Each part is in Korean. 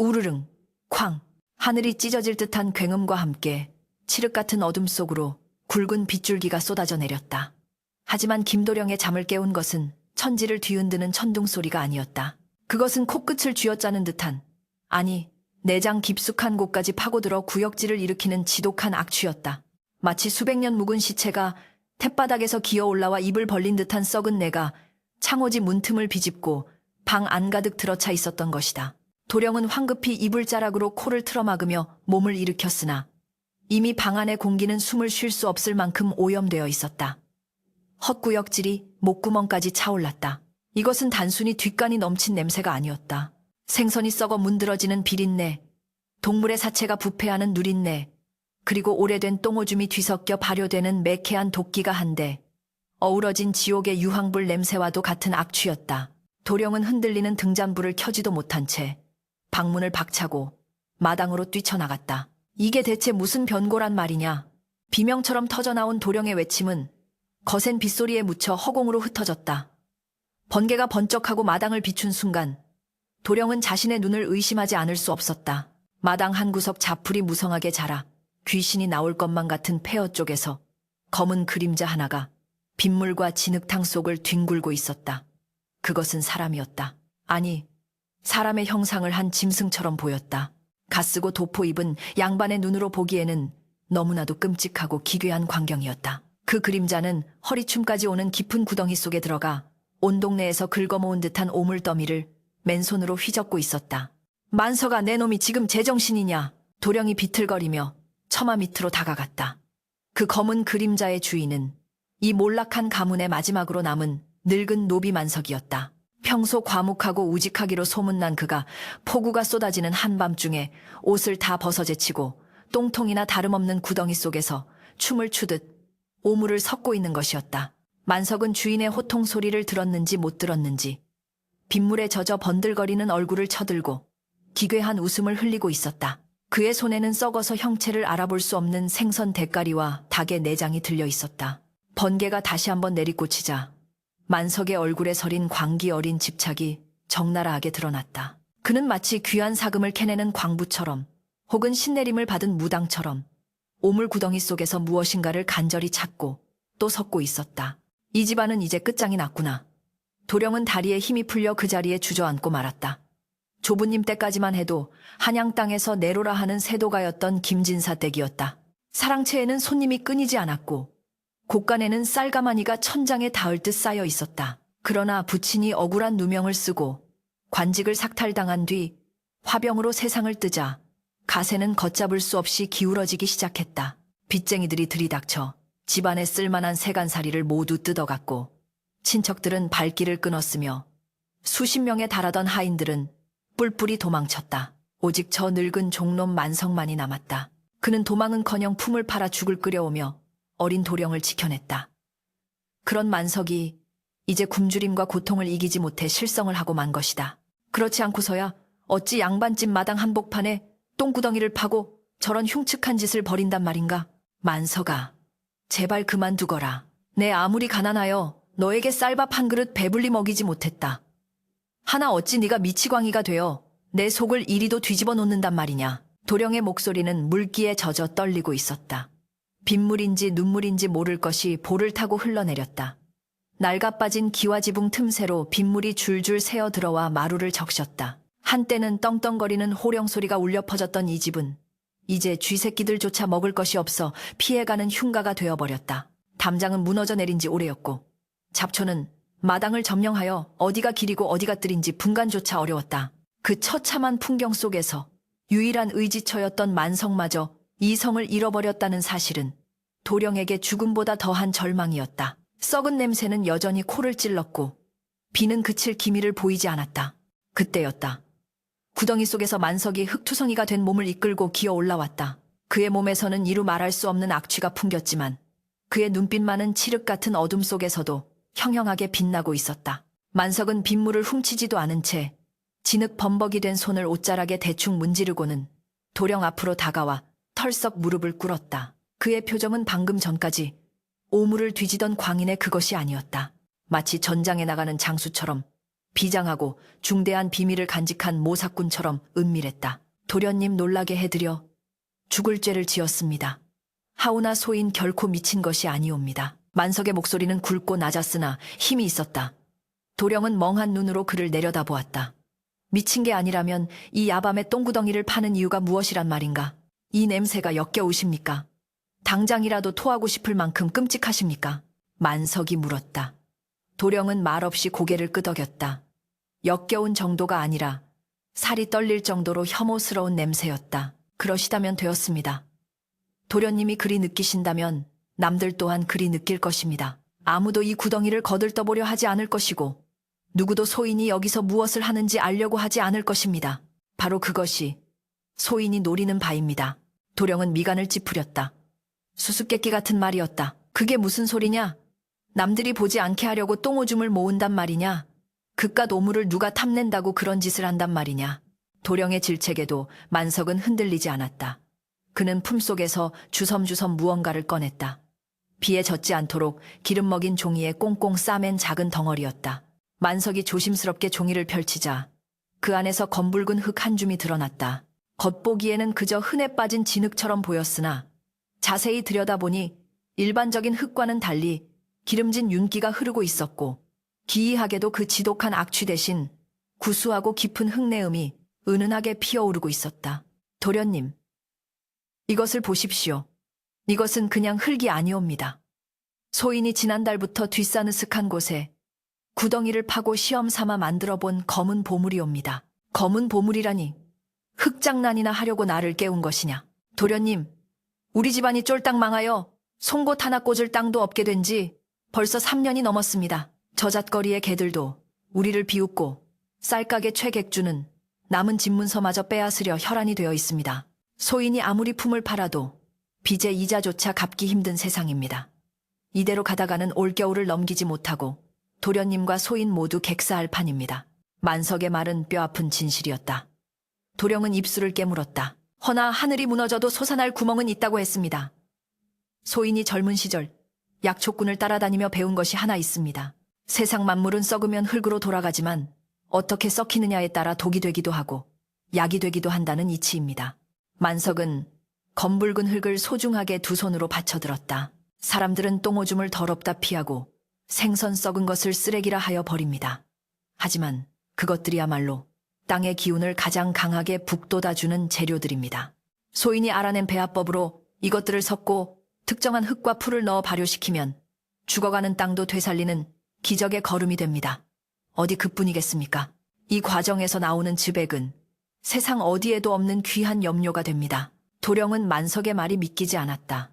우르릉, 쾅. 하늘이 찢어질 듯한 굉음과 함께 칠흑 같은 어둠 속으로 굵은 빗줄기가 쏟아져 내렸다. 하지만 김도령의 잠을 깨운 것은 천지를 뒤흔드는 천둥 소리가 아니었다. 그것은 코끝을 쥐어짜는 듯한, 아니, 내장 깊숙한 곳까지 파고들어 구역질을 일으키는 지독한 악취였다. 마치 수백 년 묵은 시체가 툻바닥에서 기어 올라와 입을 벌린 듯한 썩은 내가 창호지 문틈을 비집고 방 안가득 들어차 있었던 것이다. 도령은 황급히 이불자락으로 코를 틀어막으며 몸을 일으켰으나 이미 방 안의 공기는 숨을 쉴 수 없을 만큼 오염되어 있었다. 헛구역질이 목구멍까지 차올랐다. 이것은 단순히 뒷간이 넘친 냄새가 아니었다. 생선이 썩어 문드러지는 비린내, 동물의 사체가 부패하는 누린내, 그리고 오래된 똥오줌이 뒤섞여 발효되는 매캐한 도끼가 한데 어우러진 지옥의 유황불 냄새와도 같은 악취였다. 도령은 흔들리는 등잔불을 켜지도 못한 채 방문을 박차고 마당으로 뛰쳐나갔다. 이게 대체 무슨 변고란 말이냐. 비명처럼 터져나온 도령의 외침은 거센 빗소리에 묻혀 허공으로 흩어졌다. 번개가 번쩍하고 마당을 비춘 순간 도령은 자신의 눈을 의심하지 않을 수 없었다. 마당 한 구석 자풀이 무성하게 자라 귀신이 나올 것만 같은 폐허 쪽에서 검은 그림자 하나가 빗물과 진흙탕 속을 뒹굴고 있었다. 그것은 사람이었다. 아니, 사람의 형상을 한 짐승처럼 보였다. 갓쓰고 도포 입은 양반의 눈으로 보기에는 너무나도 끔찍하고 기괴한 광경이었다. 그 그림자는 허리춤까지 오는 깊은 구덩이 속에 들어가 온 동네에서 긁어모은 듯한 오물더미를 맨손으로 휘젓고 있었다. 만서가 내 놈이 지금 제정신이냐. 도령이 비틀거리며 처마 밑으로 다가갔다. 그 검은 그림자의 주인은 이 몰락한 가문의 마지막으로 남은 늙은 노비 만석이었다. 평소 과묵하고 우직하기로 소문난 그가 폭우가 쏟아지는 한밤중에 옷을 다 벗어제치고 똥통이나 다름없는 구덩이 속에서 춤을 추듯 오물을 섞고 있는 것이었다. 만석은 주인의 호통 소리를 들었는지 못 들었는지 빗물에 젖어 번들거리는 얼굴을 쳐들고 기괴한 웃음을 흘리고 있었다. 그의 손에는 썩어서 형체를 알아볼 수 없는 생선 대가리와 닭의 내장이 들려 있었다. 번개가 다시 한번 내리꽂히자 만석의 얼굴에 서린 광기 어린 집착이 적나라하게 드러났다. 그는 마치 귀한 사금을 캐내는 광부처럼 혹은 신내림을 받은 무당처럼 오물 구덩이 속에서 무엇인가를 간절히 찾고 또 섞고 있었다. 이 집안은 이제 끝장이 났구나. 도령은 다리에 힘이 풀려 그 자리에 주저앉고 말았다. 조부님 때까지만 해도 한양 땅에서 내로라 하는 세도가였던 김진사 댁이었다. 사랑채에는 손님이 끊이지 않았고 곳간에는 쌀가마니가 천장에 닿을 듯 쌓여 있었다. 그러나 부친이 억울한 누명을 쓰고 관직을 삭탈당한 뒤 화병으로 세상을 뜨자 가세는 걷잡을 수 없이 기울어지기 시작했다. 빚쟁이들이 들이닥쳐 집안에 쓸만한 세간살이를 모두 뜯어갔고 친척들은 발길을 끊었으며 수십 명에 달하던 하인들은 뿔뿔이 도망쳤다. 오직 저 늙은 종놈 만석만이 남았다. 그는 도망은커녕 품을 팔아 죽을 끓여오며 어린 도령을 지켜냈다. 그런 만석이 이제 굶주림과 고통을 이기지 못해 실성을 하고 만 것이다. 그렇지 않고서야 어찌 양반집 마당 한복판에 똥구덩이를 파고 저런 흉측한 짓을 벌인단 말인가. 만석아, 제발 그만두거라. 내 아무리 가난하여 너에게 쌀밥 한 그릇 배불리 먹이지 못했다. 하나 어찌 네가 미치광이가 되어 내 속을 이리도 뒤집어 놓는단 말이냐. 도령의 목소리는 물기에 젖어 떨리고 있었다. 빗물인지 눈물인지 모를 것이 볼을 타고 흘러내렸다. 낡아빠진 기와지붕 틈새로 빗물이 줄줄 새어 들어와 마루를 적셨다. 한때는 떵떵거리는 호령소리가 울려 퍼졌던 이 집은 이제 쥐새끼들조차 먹을 것이 없어 피해가는 흉가가 되어버렸다. 담장은 무너져 내린 지 오래였고 잡초는 마당을 점령하여 어디가 길이고 어디가 뜰인지 분간조차 어려웠다. 그 처참한 풍경 속에서 유일한 의지처였던 만석마저 이성을 잃어버렸다는 사실은 도령에게 죽음보다 더한 절망이었다. 썩은 냄새는 여전히 코를 찔렀고 비는 그칠 기미를 보이지 않았다. 그때였다. 구덩이 속에서 만석이 흙투성이가 된 몸을 이끌고 기어 올라왔다. 그의 몸에서는 이루 말할 수 없는 악취가 풍겼지만 그의 눈빛만은 칠흑 같은 어둠 속에서도 형형하게 빛나고 있었다. 만석은 빗물을 훔치지도 않은 채 진흙 범벅이 된 손을 옷자락에 대충 문지르고는 도령 앞으로 다가와 털썩 무릎을 꿇었다. 그의 표정은 방금 전까지 오물을 뒤지던 광인의 그것이 아니었다. 마치 전장에 나가는 장수처럼 비장하고 중대한 비밀을 간직한 모사꾼처럼 은밀했다. 도련님 놀라게 해드려 죽을 죄를 지었습니다. 하오나 소인 결코 미친 것이 아니옵니다. 만석의 목소리는 굵고 낮았으나 힘이 있었다. 도령은 멍한 눈으로 그를 내려다보았다. 미친 게 아니라면 이 야밤에 똥구덩이를 파는 이유가 무엇이란 말인가? 이 냄새가 역겨우십니까? 당장이라도 토하고 싶을 만큼 끔찍하십니까? 만석이 물었다. 도령은 말없이 고개를 끄덕였다. 역겨운 정도가 아니라 살이 떨릴 정도로 혐오스러운 냄새였다. 그러시다면 되었습니다. 도련님이 그리 느끼신다면 남들 또한 그리 느낄 것입니다. 아무도 이 구덩이를 거들떠보려 하지 않을 것이고 누구도 소인이 여기서 무엇을 하는지 알려고 하지 않을 것입니다. 바로 그것이 소인이 노리는 바입니다. 도령은 미간을 찌푸렸다. 수수께끼 같은 말이었다. 그게 무슨 소리냐? 남들이 보지 않게 하려고 똥오줌을 모은단 말이냐? 그깟 오물을 누가 탐낸다고 그런 짓을 한단 말이냐? 도령의 질책에도 만석은 흔들리지 않았다. 그는 품속에서 주섬주섬 무언가를 꺼냈다. 비에 젖지 않도록 기름 먹인 종이에 꽁꽁 싸맨 작은 덩어리였다. 만석이 조심스럽게 종이를 펼치자 그 안에서 검붉은 흙 한 줌이 드러났다. 겉보기에는 그저 흔해 빠진 진흙처럼 보였으나 자세히 들여다보니 일반적인 흙과는 달리 기름진 윤기가 흐르고 있었고 기이하게도 그 지독한 악취 대신 구수하고 깊은 흙내음이 은은하게 피어오르고 있었다. 도련님, 이것을 보십시오. 이것은 그냥 흙이 아니옵니다. 소인이 지난달부터 뒷사느슥한 곳에 구덩이를 파고 시험 삼아 만들어 본 검은 보물이옵니다. 검은 보물이라니 흙장난이나 하려고 나를 깨운 것이냐. 도련님, 우리 집안이 쫄딱 망하여 송곳 하나 꽂을 땅도 없게 된 지 벌써 3년이 넘었습니다. 저잣거리의 개들도 우리를 비웃고 쌀가게 최객주는 남은 집문서마저 빼앗으려 혈안이 되어 있습니다. 소인이 아무리 품을 팔아도 빚의 이자조차 갚기 힘든 세상입니다. 이대로 가다가는 올겨울을 넘기지 못하고 도련님과 소인 모두 객사할 판입니다. 만석의 말은 뼈아픈 진실이었다. 도령은 입술을 깨물었다. 허나 하늘이 무너져도 솟아날 구멍은 있다고 했습니다. 소인이 젊은 시절 약초꾼을 따라다니며 배운 것이 하나 있습니다. 세상 만물은 썩으면 흙으로 돌아가지만 어떻게 썩히느냐에 따라 독이 되기도 하고 약이 되기도 한다는 이치입니다. 만석은 검붉은 흙을 소중하게 두 손으로 받쳐들었다. 사람들은 똥오줌을 더럽다 피하고 생선 썩은 것을 쓰레기라 하여 버립니다. 하지만 그것들이야말로 땅의 기운을 가장 강하게 북돋아주는 재료들입니다. 소인이 알아낸 배합법으로 이것들을 섞고 특정한 흙과 풀을 넣어 발효시키면 죽어가는 땅도 되살리는 기적의 거름이 됩니다. 어디 그뿐이겠습니까? 이 과정에서 나오는 즙액은 세상 어디에도 없는 귀한 염료가 됩니다. 도령은 만석의 말이 믿기지 않았다.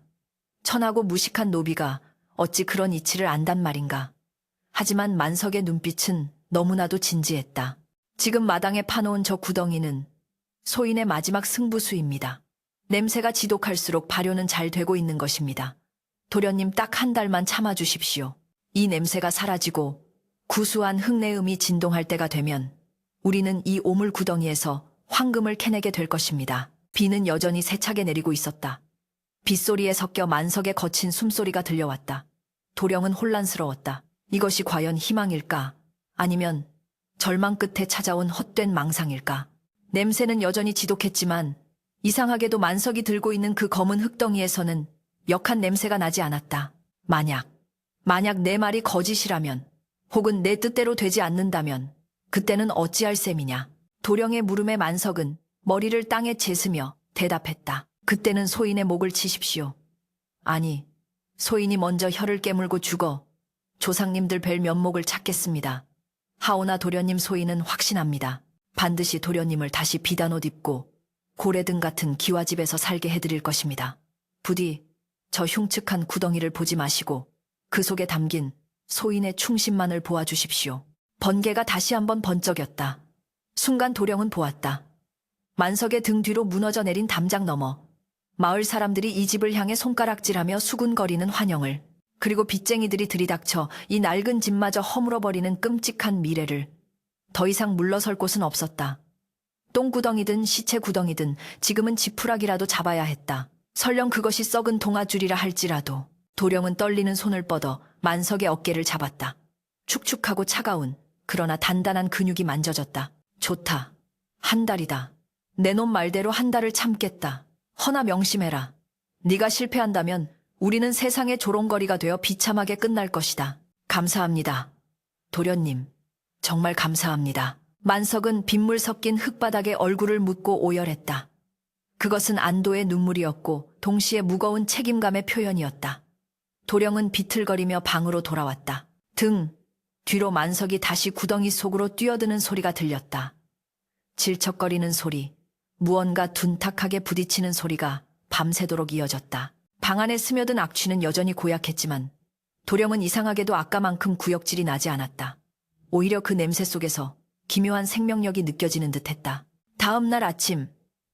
천하고 무식한 노비가 어찌 그런 이치를 안단 말인가. 하지만 만석의 눈빛은 너무나도 진지했다. 지금 마당에 파놓은 저 구덩이는 소인의 마지막 승부수입니다. 냄새가 지독할수록 발효는 잘 되고 있는 것입니다. 도련님 딱 한 달만 참아주십시오. 이 냄새가 사라지고 구수한 흙내음이 진동할 때가 되면 우리는 이 오물 구덩이에서 황금을 캐내게 될 것입니다. 비는 여전히 세차게 내리고 있었다. 빗소리에 섞여 만석의 거친 숨소리가 들려왔다. 도령은 혼란스러웠다. 이것이 과연 희망일까? 아니면 절망 끝에 찾아온 헛된 망상일까? 냄새는 여전히 지독했지만 이상하게도 만석이 들고 있는 그 검은 흙덩이에서는 역한 냄새가 나지 않았다. 만약 내 말이 거짓이라면 혹은 내 뜻대로 되지 않는다면 그때는 어찌할 셈이냐. 도령의 물음에 만석은 머리를 땅에 재으며 대답했다. 그때는 소인의 목을 치십시오. 아니, 소인이 먼저 혀를 깨물고 죽어 조상님들 뵐 면목을 찾겠습니다. 하오나 도련님 소인은 확신합니다. 반드시 도련님을 다시 비단 옷 입고 고래등 같은 기와집에서 살게 해드릴 것입니다. 부디 저 흉측한 구덩이를 보지 마시고 그 속에 담긴 소인의 충심만을 보아주십시오. 번개가 다시 한번 번쩍였다. 순간 도령은 보았다. 만석의 등 뒤로 무너져 내린 담장 너머 마을 사람들이 이 집을 향해 손가락질하며 수군거리는 환영을, 그리고 빚쟁이들이 들이닥쳐 이 낡은 집마저 허물어버리는 끔찍한 미래를. 더 이상 물러설 곳은 없었다. 똥구덩이든 시체구덩이든 지금은 지푸라기라도 잡아야 했다. 설령 그것이 썩은 동아줄이라 할지라도. 도령은 떨리는 손을 뻗어 만석의 어깨를 잡았다. 축축하고 차가운 그러나 단단한 근육이 만져졌다. 좋다. 한 달이다. 내 놈 말대로 한 달을 참겠다. 허나 명심해라. 네가 실패한다면 우리는 세상의 조롱거리가 되어 비참하게 끝날 것이다. 감사합니다. 도련님, 정말 감사합니다. 만석은 빗물 섞인 흙바닥에 얼굴을 묻고 오열했다. 그것은 안도의 눈물이었고 동시에 무거운 책임감의 표현이었다. 도령은 비틀거리며 방으로 돌아왔다. 뒤로 만석이 다시 구덩이 속으로 뛰어드는 소리가 들렸다. 질척거리는 소리, 무언가 둔탁하게 부딪히는 소리가 밤새도록 이어졌다. 방 안에 스며든 악취는 여전히 고약했지만 도령은 이상하게도 아까만큼 구역질이 나지 않았다. 오히려 그 냄새 속에서 기묘한 생명력이 느껴지는 듯했다. 다음 날 아침,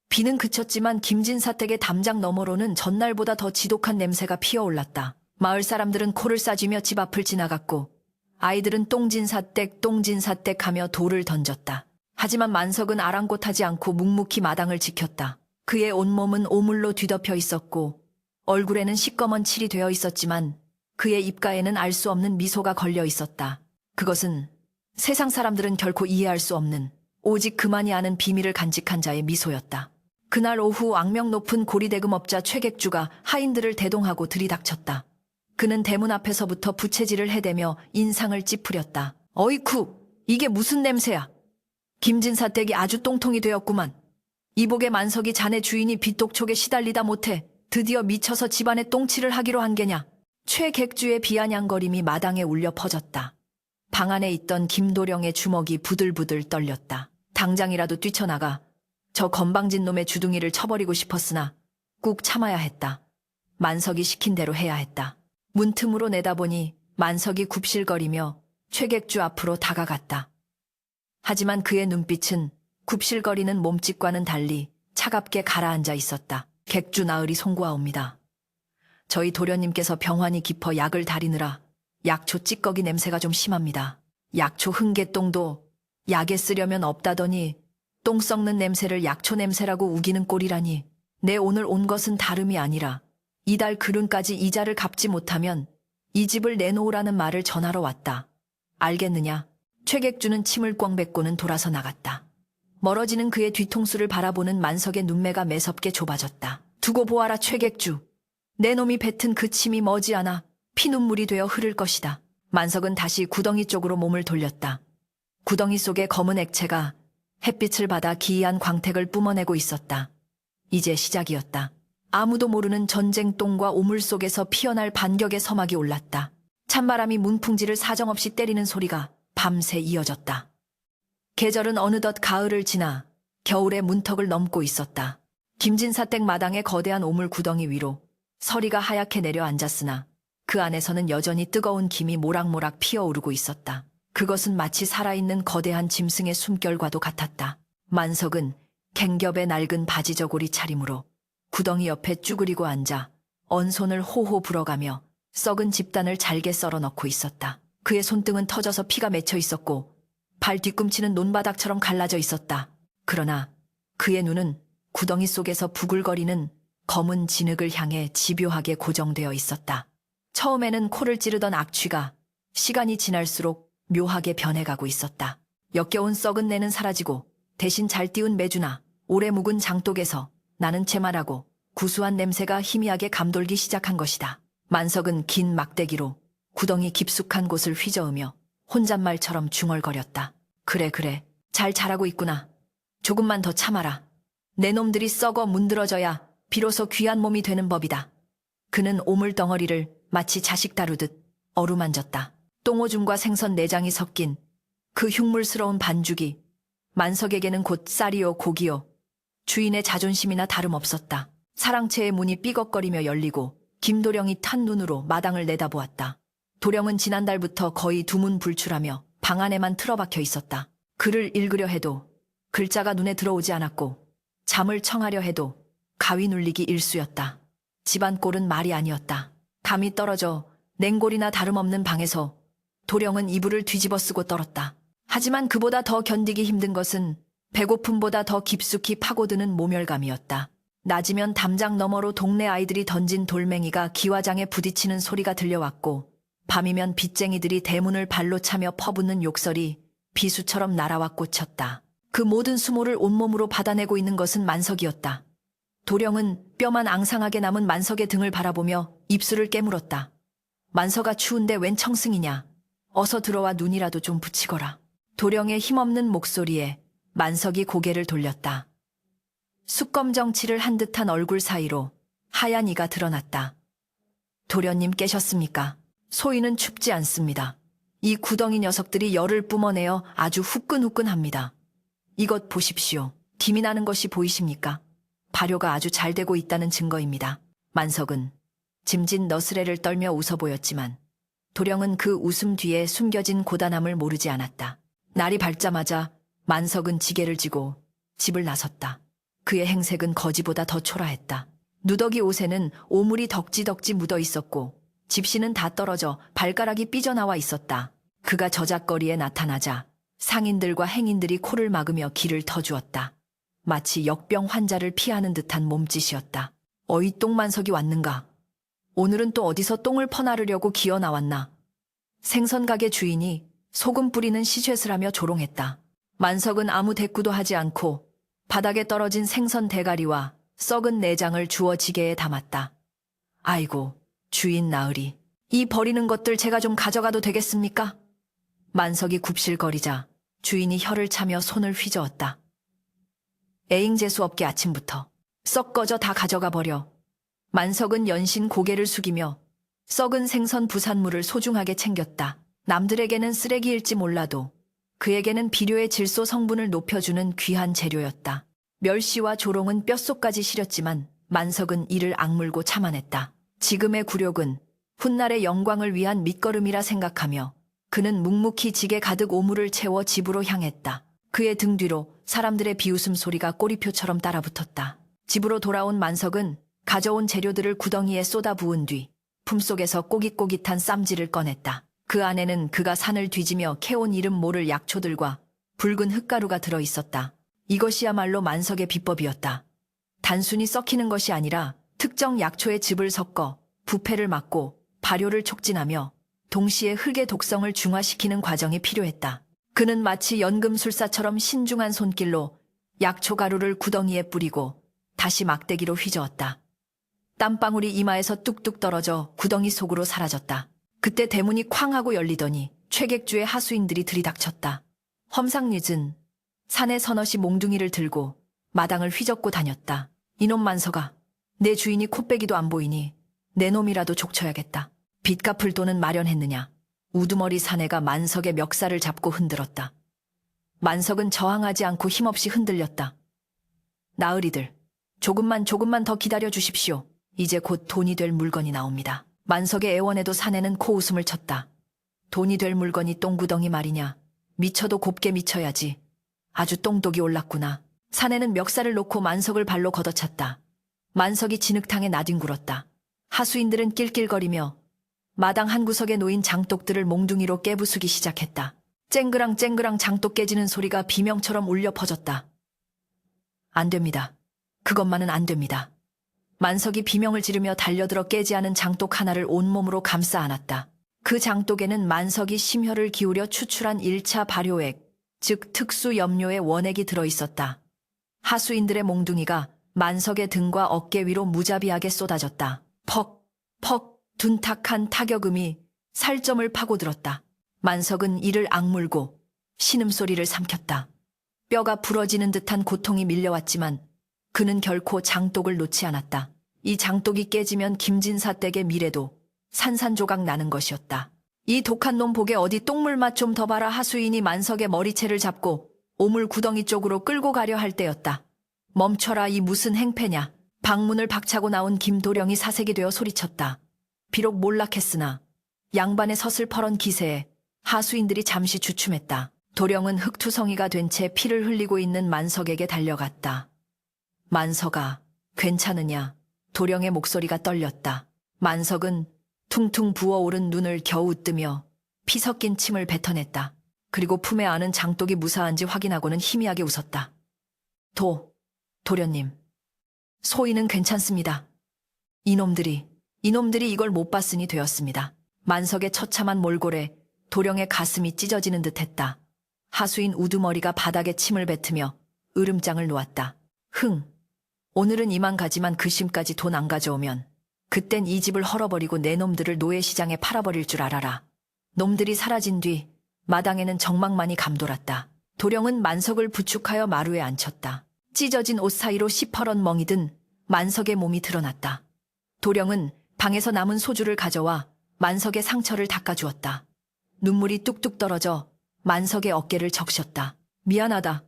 비는 그쳤지만 김진사댁의 담장 너머로는 전날보다 더 지독한 냄새가 피어올랐다. 마을 사람들은 코를 싸쥐며 집 앞을 지나갔고 아이들은 똥진사댁 하며 돌을 던졌다. 하지만 만석은 아랑곳하지 않고 묵묵히 마당을 지켰다. 그의 온몸은 오물로 뒤덮여 있었고 얼굴에는 시꺼먼 칠이 되어 있었지만 그의 입가에는 알 수 없는 미소가 걸려 있었다. 그것은 세상 사람들은 결코 이해할 수 없는 오직 그만이 아는 비밀을 간직한 자의 미소였다. 그날 오후 악명 높은 고리대금업자 최객주가 하인들을 대동하고 들이닥쳤다. 그는 대문 앞에서부터 부채질을 해대며 인상을 찌푸렸다. 어이쿠, 이게 무슨 냄새야? 김진사댁이 아주 똥통이 되었구만. 이복의 만석이 자네 주인이 빚독촉에 시달리다 못해 드디어 미쳐서 집안에 똥칠을 하기로 한 게냐. 최객주의 비아냥거림이 마당에 울려 퍼졌다. 방 안에 있던 김도령의 주먹이 부들부들 떨렸다. 당장이라도 뛰쳐나가 저 건방진 놈의 주둥이를 쳐버리고 싶었으나 꾹 참아야 했다. 만석이 시킨 대로 해야 했다. 문틈으로 내다보니 만석이 굽실거리며 최객주 앞으로 다가갔다. 하지만 그의 눈빛은 굽실거리는 몸짓과는 달리 차갑게 가라앉아 있었다. 객주 나으리 송구하옵니다. 저희 도련님께서 병환이 깊어 약을 다리느라 약초 찌꺼기 냄새가 좀 심합니다. 약초 흥개똥도 약에 쓰려면 없다더니 똥 썩는 냄새를 약초 냄새라고 우기는 꼴이라니. 내 오늘 온 것은 다름이 아니라 이달 그름까지 이자를 갚지 못하면 이 집을 내놓으라는 말을 전하러 왔다. 알겠느냐? 최객주는 침을 꽝 뱉고는 돌아서 나갔다. 멀어지는 그의 뒤통수를 바라보는 만석의 눈매가 매섭게 좁아졌다. 두고 보아라 최객주. 내 놈이 뱉은 그 침이 머지않아 피눈물이 되어 흐를 것이다. 만석은 다시 구덩이 쪽으로 몸을 돌렸다. 구덩이 속의 검은 액체가 햇빛을 받아 기이한 광택을 뿜어내고 있었다. 이제 시작이었다. 아무도 모르는 전쟁똥과 오물 속에서 피어날 반격의 서막이 올랐다. 찬바람이 문풍지를 사정없이 때리는 소리가 밤새 이어졌다. 계절은 어느덧 가을을 지나 겨울의 문턱을 넘고 있었다. 김진사댁 마당의 거대한 오물 구덩이 위로 서리가 하얗게 내려앉았으나 그 안에서는 여전히 뜨거운 김이 모락모락 피어오르고 있었다. 그것은 마치 살아있는 거대한 짐승의 숨결과도 같았다. 만석은 갱겹의 낡은 바지저고리 차림으로 구덩이 옆에 쭈그리고 앉아 언손을 호호 불어가며 썩은 집단을 잘게 썰어 넣고 있었다. 그의 손등은 터져서 피가 맺혀 있었고 발 뒤꿈치는 논바닥처럼 갈라져 있었다. 그러나 그의 눈은 구덩이 속에서 부글거리는 검은 진흙을 향해 집요하게 고정되어 있었다. 처음에는 코를 찌르던 악취가 시간이 지날수록 묘하게 변해가고 있었다. 역겨운 썩은 내는 사라지고 대신 잘 띄운 매주나 오래 묵은 장독에서 나는 채만하고 구수한 냄새가 희미하게 감돌기 시작한 것이다. 만석은 긴 막대기로 구덩이 깊숙한 곳을 휘저으며 혼잣말처럼 중얼거렸다. 그래, 잘 자라고 있구나. 조금만 더 참아라. 내 놈들이 썩어 문드러져야 비로소 귀한 몸이 되는 법이다. 그는 오물덩어리를 마치 자식 다루듯 어루만졌다. 똥오줌과 생선 내장이 섞인 그 흉물스러운 반죽이 만석에게는 곧 쌀이요 고기요 주인의 자존심이나 다름없었다. 사랑채의 문이 삐걱거리며 열리고 김도령이 탄 눈으로 마당을 내다보았다. 도령은 지난달부터 거의 두문불출하며 방 안에만 틀어박혀 있었다. 글을 읽으려 해도 글자가 눈에 들어오지 않았고 잠을 청하려 해도 가위 눌리기 일쑤였다. 집안 꼴은 말이 아니었다. 감이 떨어져 냉골이나 다름없는 방에서 도령은 이불을 뒤집어 쓰고 떨었다. 하지만 그보다 더 견디기 힘든 것은 배고픔보다 더 깊숙이 파고드는 모멸감이었다. 낮이면 담장 너머로 동네 아이들이 던진 돌멩이가 기와장에 부딪히는 소리가 들려왔고 밤이면 빚쟁이들이 대문을 발로 차며 퍼붓는 욕설이 비수처럼 날아와 꽂혔다. 그 모든 수모를 온몸으로 받아내고 있는 것은 만석이었다. 도령은 뼈만 앙상하게 남은 만석의 등을 바라보며 입술을 깨물었다. 만석아, 추운데 웬 청승이냐. 어서 들어와 눈이라도 좀 붙이거라. 도령의 힘없는 목소리에 만석이 고개를 돌렸다. 숯검정칠을 한 듯한 얼굴 사이로 하얀 이가 드러났다. 도련님 깨셨습니까? 소인은 춥지 않습니다. 이 구덩이 녀석들이 열을 뿜어내어 아주 후끈후끈합니다. 이것 보십시오. 김이 나는 것이 보이십니까? 발효가 아주 잘 되고 있다는 증거입니다. 만석은 짐진 너스레를 떨며 웃어 보였지만 도령은 그 웃음 뒤에 숨겨진 고단함을 모르지 않았다. 날이 밝자마자 만석은 지게를 지고 집을 나섰다. 그의 행색은 거지보다 더 초라했다. 누더기 옷에는 오물이 덕지덕지 묻어 있었고 집시는 다 떨어져 발가락이 삐져나와 있었다. 그가 저작거리에 나타나자 상인들과 행인들이 코를 막으며 길을 터주었다. 마치 역병 환자를 피하는 듯한 몸짓이었다. 어이, 똥만석이 왔는가? 오늘은 또 어디서 똥을 퍼나르려고 기어 나왔나? 생선가게 주인이 소금 뿌리는 시쉔을 하며 조롱했다. 만석은 아무 대꾸도 하지 않고 바닥에 떨어진 생선 대가리와 썩은 내장을 주워 지게에 담았다. 아이고, 주인 나으리. 이 버리는 것들 제가 좀 가져가도 되겠습니까? 만석이 굽실거리자 주인이 혀를 차며 손을 휘저었다. 에잉, 재수없게 아침부터. 썩 꺼져 다 가져가 버려. 만석은 연신 고개를 숙이며 썩은 생선 부산물을 소중하게 챙겼다. 남들에게는 쓰레기일지 몰라도 그에게는 비료의 질소 성분을 높여주는 귀한 재료였다. 멸시와 조롱은 뼛속까지 시렸지만 만석은 이를 악물고 참아냈다. 지금의 굴욕은 훗날의 영광을 위한 밑거름이라 생각하며 그는 묵묵히 지게 가득 오물을 채워 집으로 향했다. 그의 등 뒤로 사람들의 비웃음 소리가 꼬리표처럼 따라붙었다. 집으로 돌아온 만석은 가져온 재료들을 구덩이에 쏟아 부은 뒤 품속에서 꼬깃꼬깃한 쌈지를 꺼냈다. 그 안에는 그가 산을 뒤지며 캐온 이름 모를 약초들과 붉은 흙가루가 들어 있었다. 이것이야말로 만석의 비법이었다. 단순히 썩히는 것이 아니라 특정 약초에 즙을 섞어 부패를 막고 발효를 촉진하며 동시에 흙의 독성을 중화시키는 과정이 필요했다. 그는 마치 연금술사처럼 신중한 손길로 약초 가루를 구덩이에 뿌리고 다시 막대기로 휘저었다. 땀방울이 이마에서 뚝뚝 떨어져 구덩이 속으로 사라졌다. 그때 대문이 쾅 하고 열리더니 최객주의 하수인들이 들이닥쳤다. 험상궂은 산의 서너시 몽둥이를 들고 마당을 휘젓고 다녔다. 이놈 만석아, 내 주인이 코빼기도 안 보이니 내 놈이라도 족쳐야겠다. 빚 갚을 돈은 마련했느냐? 우두머리 사내가 만석의 멱살을 잡고 흔들었다. 만석은 저항하지 않고 힘없이 흔들렸다. 나으리들, 조금만 더 기다려 주십시오. 이제 곧 돈이 될 물건이 나옵니다. 만석의 애원에도 사내는 코웃음을 쳤다. 돈이 될 물건이 똥구덩이 말이냐. 미쳐도 곱게 미쳐야지. 아주 똥독이 올랐구나. 사내는 멱살을 놓고 만석을 발로 걷어찼다. 만석이 진흙탕에 나뒹굴었다. 하수인들은 낄낄거리며 마당 한 구석에 놓인 장독들을 몽둥이로 깨부수기 시작했다. 쨍그랑 장독 깨지는 소리가 비명처럼 울려 퍼졌다. 안 됩니다. 그것만은 안 됩니다. 만석이 비명을 지르며 달려들어 깨지 않은 장독 하나를 온몸으로 감싸 안았다. 그 장독에는 만석이 심혈을 기울여 추출한 1차 발효액, 즉 특수 염료의 원액이 들어있었다. 하수인들의 몽둥이가 만석의 등과 어깨 위로 무자비하게 쏟아졌다. 퍽 둔탁한 타격음이 살점을 파고들었다. 만석은 이를 악물고 신음소리를 삼켰다. 뼈가 부러지는 듯한 고통이 밀려왔지만 그는 결코 장독을 놓지 않았다. 이 장독이 깨지면 김진사 댁의 미래도 산산조각 나는 것이었다. 이 독한 놈 보게 어디 똥물 맛 좀 더 봐라. 하수인이 만석의 머리채를 잡고 오물 구덩이 쪽으로 끌고 가려 할 때였다. 멈춰라, 이 무슨 행패냐. 방문을 박차고 나온 김도령이 사색이 되어 소리쳤다. 비록 몰락했으나 양반의 서슬퍼런 기세에 하수인들이 잠시 주춤했다. 도령은 흑투성이가 된 채 피를 흘리고 있는 만석에게 달려갔다. 만석아, 괜찮으냐? 도령의 목소리가 떨렸다. 만석은 퉁퉁 부어오른 눈을 겨우 뜨며 피 섞인 침을 뱉어냈다. 그리고 품에 안은 장독이 무사한지 확인하고는 희미하게 웃었다. 도련님, 소인은 괜찮습니다. 이놈들이 이걸 못 봤으니 되었습니다. 만석의 처참한 몰골에 도령의 가슴이 찢어지는 듯했다. 하수인 우두머리가 바닥에 침을 뱉으며 으름장을 놓았다. 오늘은 이만 가지만 그 심까지 돈 안 가져오면 그땐 이 집을 헐어버리고 내 놈들을 노예시장에 팔아버릴 줄 알아라. 놈들이 사라진 뒤 마당에는 정막만이 감돌았다. 도령은 만석을 부축하여 마루에 앉혔다. 찢어진 옷 사이로 시퍼런 멍이 든 만석의 몸이 드러났다. 도령은 방에서 남은 소주를 가져와 만석의 상처를 닦아주었다. 눈물이 뚝뚝 떨어져 만석의 어깨를 적셨다. 미안하다.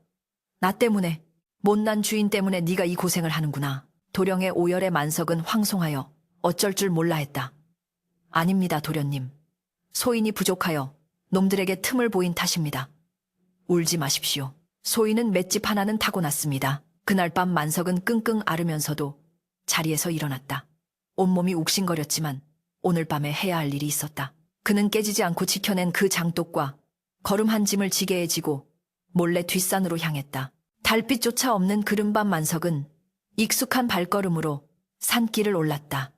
나 때문에, 못난 주인 때문에 네가 이 고생을 하는구나. 도령의 오열에 만석은 황송하여 어쩔 줄 몰라 했다. 아닙니다, 도련님. 소인이 부족하여 놈들에게 틈을 보인 탓입니다. 울지 마십시오. 소인은 맷집 하나는 타고났습니다. 그날 밤 만석은 끙끙 앓으면서도 자리에서 일어났다. 온몸이 욱신거렸지만 오늘 밤에 해야 할 일이 있었다. 그는 깨지지 않고 지켜낸 그 장독과 걸음 한 짐을 지게에 지고 몰래 뒷산으로 향했다. 달빛조차 없는 그른밤 만석은 익숙한 발걸음으로 산길을 올랐다.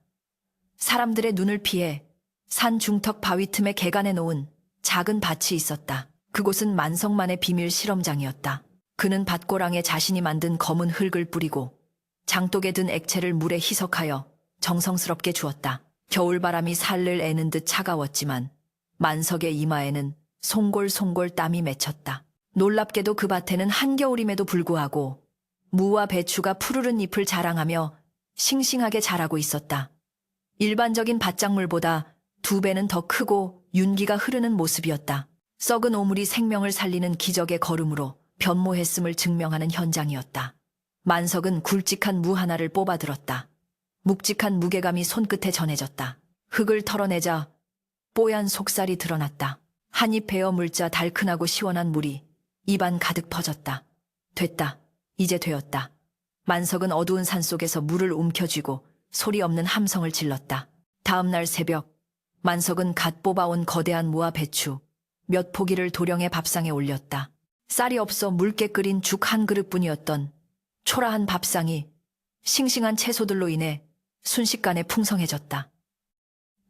사람들의 눈을 피해 산 중턱 바위 틈에 개간해 놓은 작은 밭이 있었다. 그곳은 만석만의 비밀 실험장이었다. 그는 밭고랑에 자신이 만든 검은 흙을 뿌리고 장독에 든 액체를 물에 희석하여 정성스럽게 주었다. 겨울바람이 살을 애는 듯 차가웠지만 만석의 이마에는 송골송골 땀이 맺혔다. 놀랍게도 그 밭에는 한겨울임에도 불구하고 무와 배추가 푸르른 잎을 자랑하며 싱싱하게 자라고 있었다. 일반적인 밭작물보다 2배는 더 크고 윤기가 흐르는 모습이었다. 썩은 오물이 생명을 살리는 기적의 걸음으로 변모했음을 증명하는 현장이었다. 만석은 굵직한 무 하나를 뽑아들었다. 묵직한 무게감이 손끝에 전해졌다. 흙을 털어내자 뽀얀 속살이 드러났다. 한입 베어 물자 달큰하고 시원한 물이 입안 가득 퍼졌다. 됐다. 이제 되었다. 만석은 어두운 산속에서 물을 움켜쥐고 소리 없는 함성을 질렀다. 다음 날 새벽 만석은 갓 뽑아온 거대한 무와 배추 몇 포기를 도령의 밥상에 올렸다. 쌀이 없어 묽게 끓인 죽 한 그릇뿐이었던 초라한 밥상이 싱싱한 채소들로 인해 순식간에 풍성해졌다.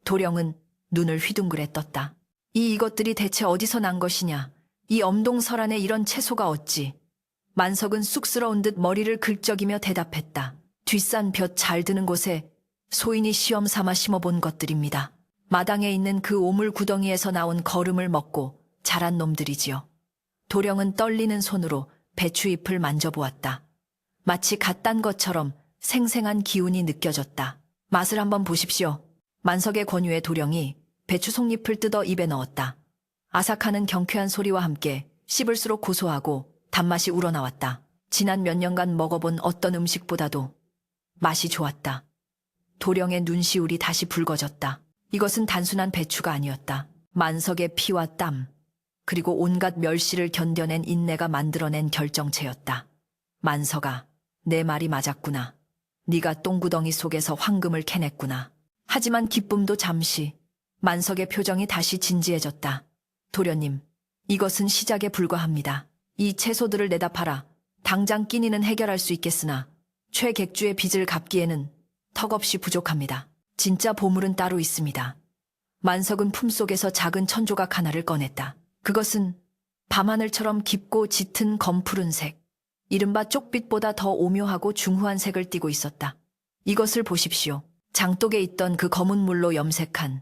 도령은 눈을 휘둥그레 떴다. 이것들이 대체 어디서 난 것이냐? 이 엄동설안에 이런 채소가 어찌? 만석은 쑥스러운 듯 머리를 긁적이며 대답했다. 뒷산 볕 잘 드는 곳에 소인이 시험 삼아 심어본 것들입니다. 마당에 있는 그 오물 구덩이에서 나온 거름을 먹고 자란 놈들이지요. 도령은 떨리는 손으로 배추잎을 만져보았다. 마치 갓 딴 것처럼 생생한 기운이 느껴졌다. 맛을 한번 보십시오. 만석의 권유에 도령이 배추 속잎을 뜯어 입에 넣었다. 아삭하는 경쾌한 소리와 함께 씹을수록 고소하고 단맛이 우러나왔다. 지난 몇 년간 먹어본 어떤 음식보다도 맛이 좋았다. 도령의 눈시울이 다시 붉어졌다. 이것은 단순한 배추가 아니었다. 만석의 피와 땀, 그리고 온갖 멸시를 견뎌낸 인내가 만들어낸 결정체였다. 만석아, 내 말이 맞았구나. 네가 똥구덩이 속에서 황금을 캐냈구나. 하지만 기쁨도 잠시. 만석의 표정이 다시 진지해졌다. 도련님, 이것은 시작에 불과합니다. 이 채소들을 내다 팔아 당장 끼니는 해결할 수 있겠으나 최객주의 빚을 갚기에는 턱없이 부족합니다. 진짜 보물은 따로 있습니다. 만석은 품속에서 작은 천조각 하나를 꺼냈다. 그것은 밤하늘처럼 깊고 짙은 검푸른색, 이른바 쪽빛보다 더 오묘하고 중후한 색을 띠고 있었다. 이것을 보십시오. 장독에 있던 그 검은 물로 염색한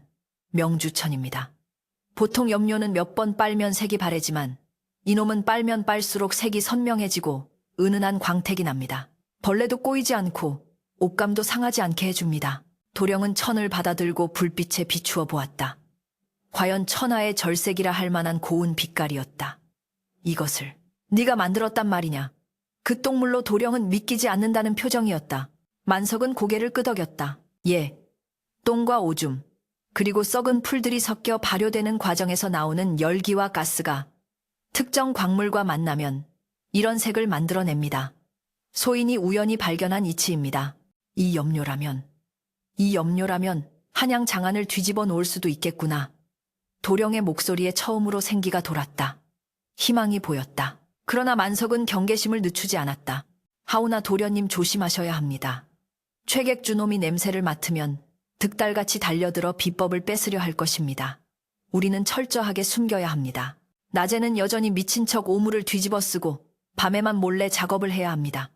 명주천입니다. 보통 염료는 몇 번 빨면 색이 바래지만 이놈은 빨면 빨수록 색이 선명해지고 은은한 광택이 납니다. 벌레도 꼬이지 않고 옷감도 상하지 않게 해줍니다. 도령은 천을 받아들고 불빛에 비추어 보았다. 과연 천하의 절색이라 할 만한 고운 빛깔이었다. 이것을 네가 만들었단 말이냐? 그 똥물로 도령은 믿기지 않는다는 표정이었다. 만석은 고개를 끄덕였다. 예, 똥과 오줌, 그리고 썩은 풀들이 섞여 발효되는 과정에서 나오는 열기와 가스가 특정 광물과 만나면 이런 색을 만들어냅니다. 소인이 우연히 발견한 이치입니다. 이 염료라면 한양 장안을 뒤집어 놓을 수도 있겠구나. 도령의 목소리에 처음으로 생기가 돌았다. 희망이 보였다. 그러나 만석은 경계심을 늦추지 않았다. 하오나 도련님 조심하셔야 합니다. 최객주 놈이 냄새를 맡으면 득달같이 달려들어 비법을 뺏으려 할 것입니다. 우리는 철저하게 숨겨야 합니다. 낮에는 여전히 미친 척 오물을 뒤집어 쓰고 밤에만 몰래 작업을 해야 합니다.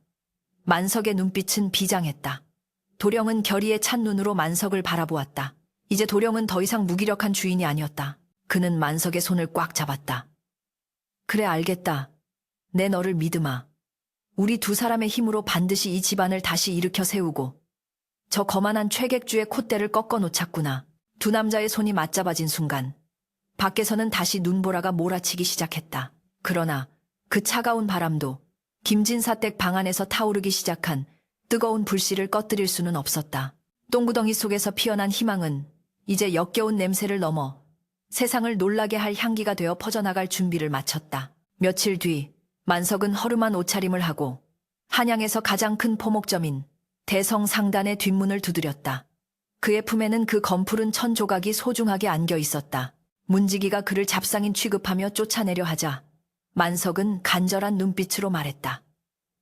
만석의 눈빛은 비장했다. 도령은 결의에 찬 눈으로 만석을 바라보았다. 이제 도령은 더 이상 무기력한 주인이 아니었다. 그는 만석의 손을 꽉 잡았다. 그래, 알겠다. 내 너를 믿음아. 우리 두 사람의 힘으로 반드시 이 집안을 다시 일으켜 세우고 저 거만한 최객주의 콧대를 꺾어 놓자꾸나. 두 남자의 손이 맞잡아진 순간 밖에서는 다시 눈보라가 몰아치기 시작했다. 그러나 그 차가운 바람도 김진사댁 방 안에서 타오르기 시작한 뜨거운 불씨를 꺼뜨릴 수는 없었다. 똥구덩이 속에서 피어난 희망은 이제 역겨운 냄새를 넘어 세상을 놀라게 할 향기가 되어 퍼져나갈 준비를 마쳤다. 며칠 뒤 만석은 허름한 옷차림을 하고 한양에서 가장 큰 포목점인 대성상단의 뒷문을 두드렸다. 그의 품에는 그 검푸른 천조각이 소중하게 안겨 있었다. 문지기가 그를 잡상인 취급하며 쫓아내려 하자 만석은 간절한 눈빛으로 말했다.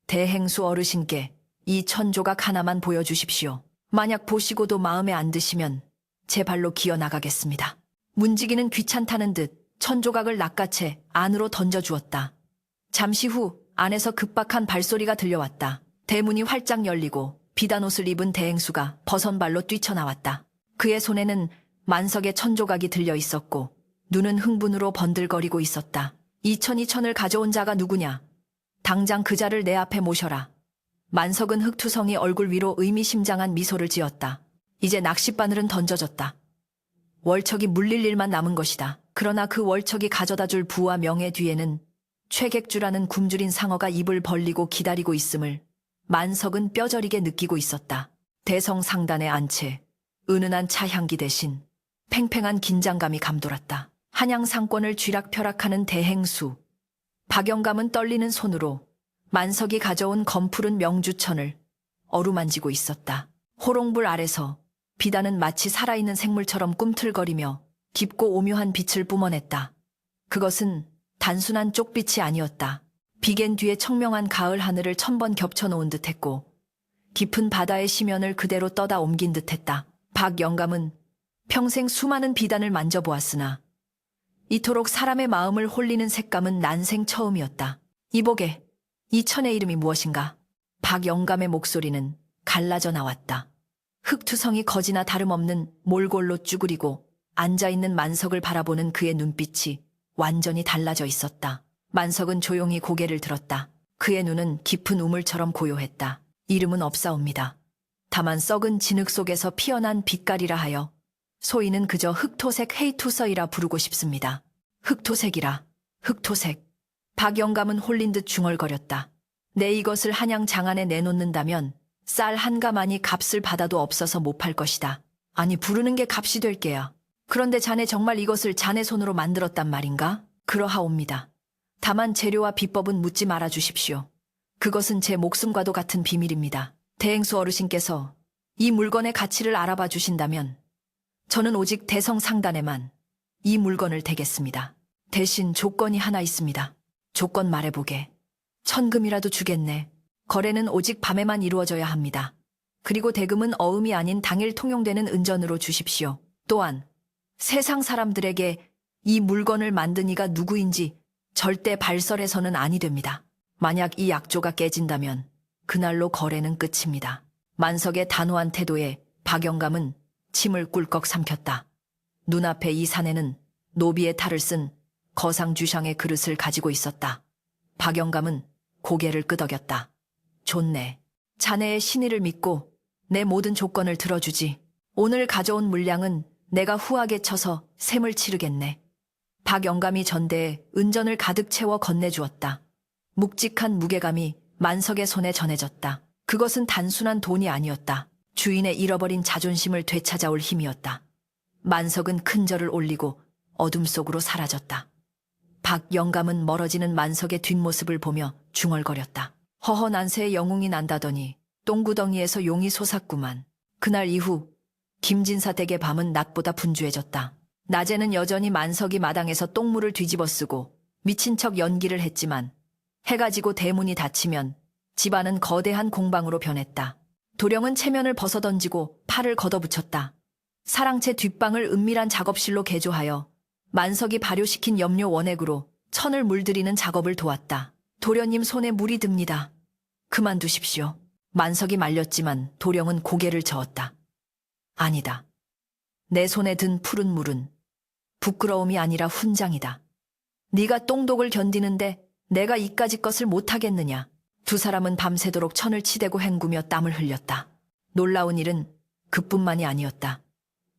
대행수 어르신께 이 천조각 하나만 보여주십시오. 만약 보시고도 마음에 안 드시면 제 발로 기어 나가겠습니다. 문지기는 귀찮다는 듯 천조각을 낚아채 안으로 던져주었다. 잠시 후 안에서 급박한 발소리가 들려왔다. 대문이 활짝 열리고 비단 옷을 입은 대행수가 버선발로 뛰쳐나왔다. 그의 손에는 만석의 천조각이 들려 있었고 눈은 흥분으로 번들거리고 있었다. 이천이 천을 가져온 자가 누구냐? 당장 그 자를 내 앞에 모셔라. 만석은 흑투성이 얼굴 위로 의미심장한 미소를 지었다. 이제 낚싯바늘은 던져졌다. 월척이 물릴 일만 남은 것이다. 그러나 그 월척이 가져다 줄 부와 명예 뒤에는 최객주라는 굶주린 상어가 입을 벌리고 기다리고 있음을 만석은 뼈저리게 느끼고 있었다. 대성상단에 앉채 은은한 차향기 대신 팽팽한 긴장감이 감돌았다. 한양 상권을 쥐락펴락하는 대행수. 박영감은 떨리는 손으로 만석이 가져온 검푸른 명주천을 어루만지고 있었다. 호롱불 아래서 비단은 마치 살아있는 생물처럼 꿈틀거리며 깊고 오묘한 빛을 뿜어냈다. 그것은 단순한 쪽빛이 아니었다. 비갠 뒤에 청명한 가을 하늘을 천번 겹쳐놓은 듯했고 깊은 바다의 시면을 그대로 떠다 옮긴 듯했다. 박영감은 평생 수많은 비단을 만져보았으나 이토록 사람의 마음을 홀리는 색감은 난생 처음이었다. 이보게, 이 천의 이름이 무엇인가? 박영감의 목소리는 갈라져 나왔다. 흑투성이 거지나 다름없는 몰골로 쭈그리고 앉아있는 만석을 바라보는 그의 눈빛이 완전히 달라져 있었다. 만석은 조용히 고개를 들었다. 그의 눈은 깊은 우물처럼 고요했다. 이름은 없사옵니다. 다만 썩은 진흙 속에서 피어난 빛깔이라 하여 소위는 그저 흑토색 헤이투서이라 부르고 싶습니다. 흑토색이라, 흑토색. 박영감은 홀린 듯 중얼거렸다. 내 이것을 한양 장안에 내놓는다면 쌀 한 가마니 값을 받아도 없어서 못 팔 것이다. 아니, 부르는 게 값이 될 게야. 그런데 자네 정말 이것을 자네 손으로 만들었단 말인가? 그러하옵니다. 다만 재료와 비법은 묻지 말아 주십시오. 그것은 제 목숨과도 같은 비밀입니다. 대행수 어르신께서 이 물건의 가치를 알아봐 주신다면 저는 오직 대성상단에만 이 물건을 대겠습니다. 대신 조건이 하나 있습니다. 조건 말해보게. 천금이라도 주겠네. 거래는 오직 밤에만 이루어져야 합니다. 그리고 대금은 어음이 아닌 당일 통용되는 은전으로 주십시오. 또한 세상 사람들에게 이 물건을 만든 이가 누구인지 절대 발설해서는 아니 됩니다. 만약 이 약조가 깨진다면 그날로 거래는 끝입니다. 만석의 단호한 태도에 박영감은 침을 꿀꺽 삼켰다. 눈앞에 이 사내는 노비의 탈을 쓴 거상주상의 그릇을 가지고 있었다. 박영감은 고개를 끄덕였다. 좋네. 자네의 신의를 믿고 내 모든 조건을 들어주지. 오늘 가져온 물량은 내가 후하게 쳐서 셈을 치르겠네. 박영감이 전대에 은전을 가득 채워 건네주었다. 묵직한 무게감이 만석의 손에 전해졌다. 그것은 단순한 돈이 아니었다. 주인의 잃어버린 자존심을 되찾아올 힘이었다. 만석은 큰 절을 올리고 어둠 속으로 사라졌다. 박영감은 멀어지는 만석의 뒷모습을 보며 중얼거렸다. 허허 난세의 영웅이 난다더니 똥구덩이에서 용이 솟았구만. 그날 이후 김진사 댁의 밤은 낮보다 분주해졌다. 낮에는 여전히 만석이 마당에서 똥물을 뒤집어 쓰고 미친 척 연기를 했지만 해가 지고 대문이 닫히면 집안은 거대한 공방으로 변했다. 도령은 체면을 벗어던지고 팔을 걷어붙였다. 사랑채 뒷방을 은밀한 작업실로 개조하여 만석이 발효시킨 염료 원액으로 천을 물들이는 작업을 도왔다. 도련님 손에 물이 듭니다. 그만두십시오. 만석이 말렸지만 도령은 고개를 저었다. 아니다. 내 손에 든 푸른 물은 부끄러움이 아니라 훈장이다. 네가 똥독을 견디는데 내가 이까짓 것을 못하겠느냐. 두 사람은 밤새도록 천을 치대고 헹구며 땀을 흘렸다. 놀라운 일은 그뿐만이 아니었다.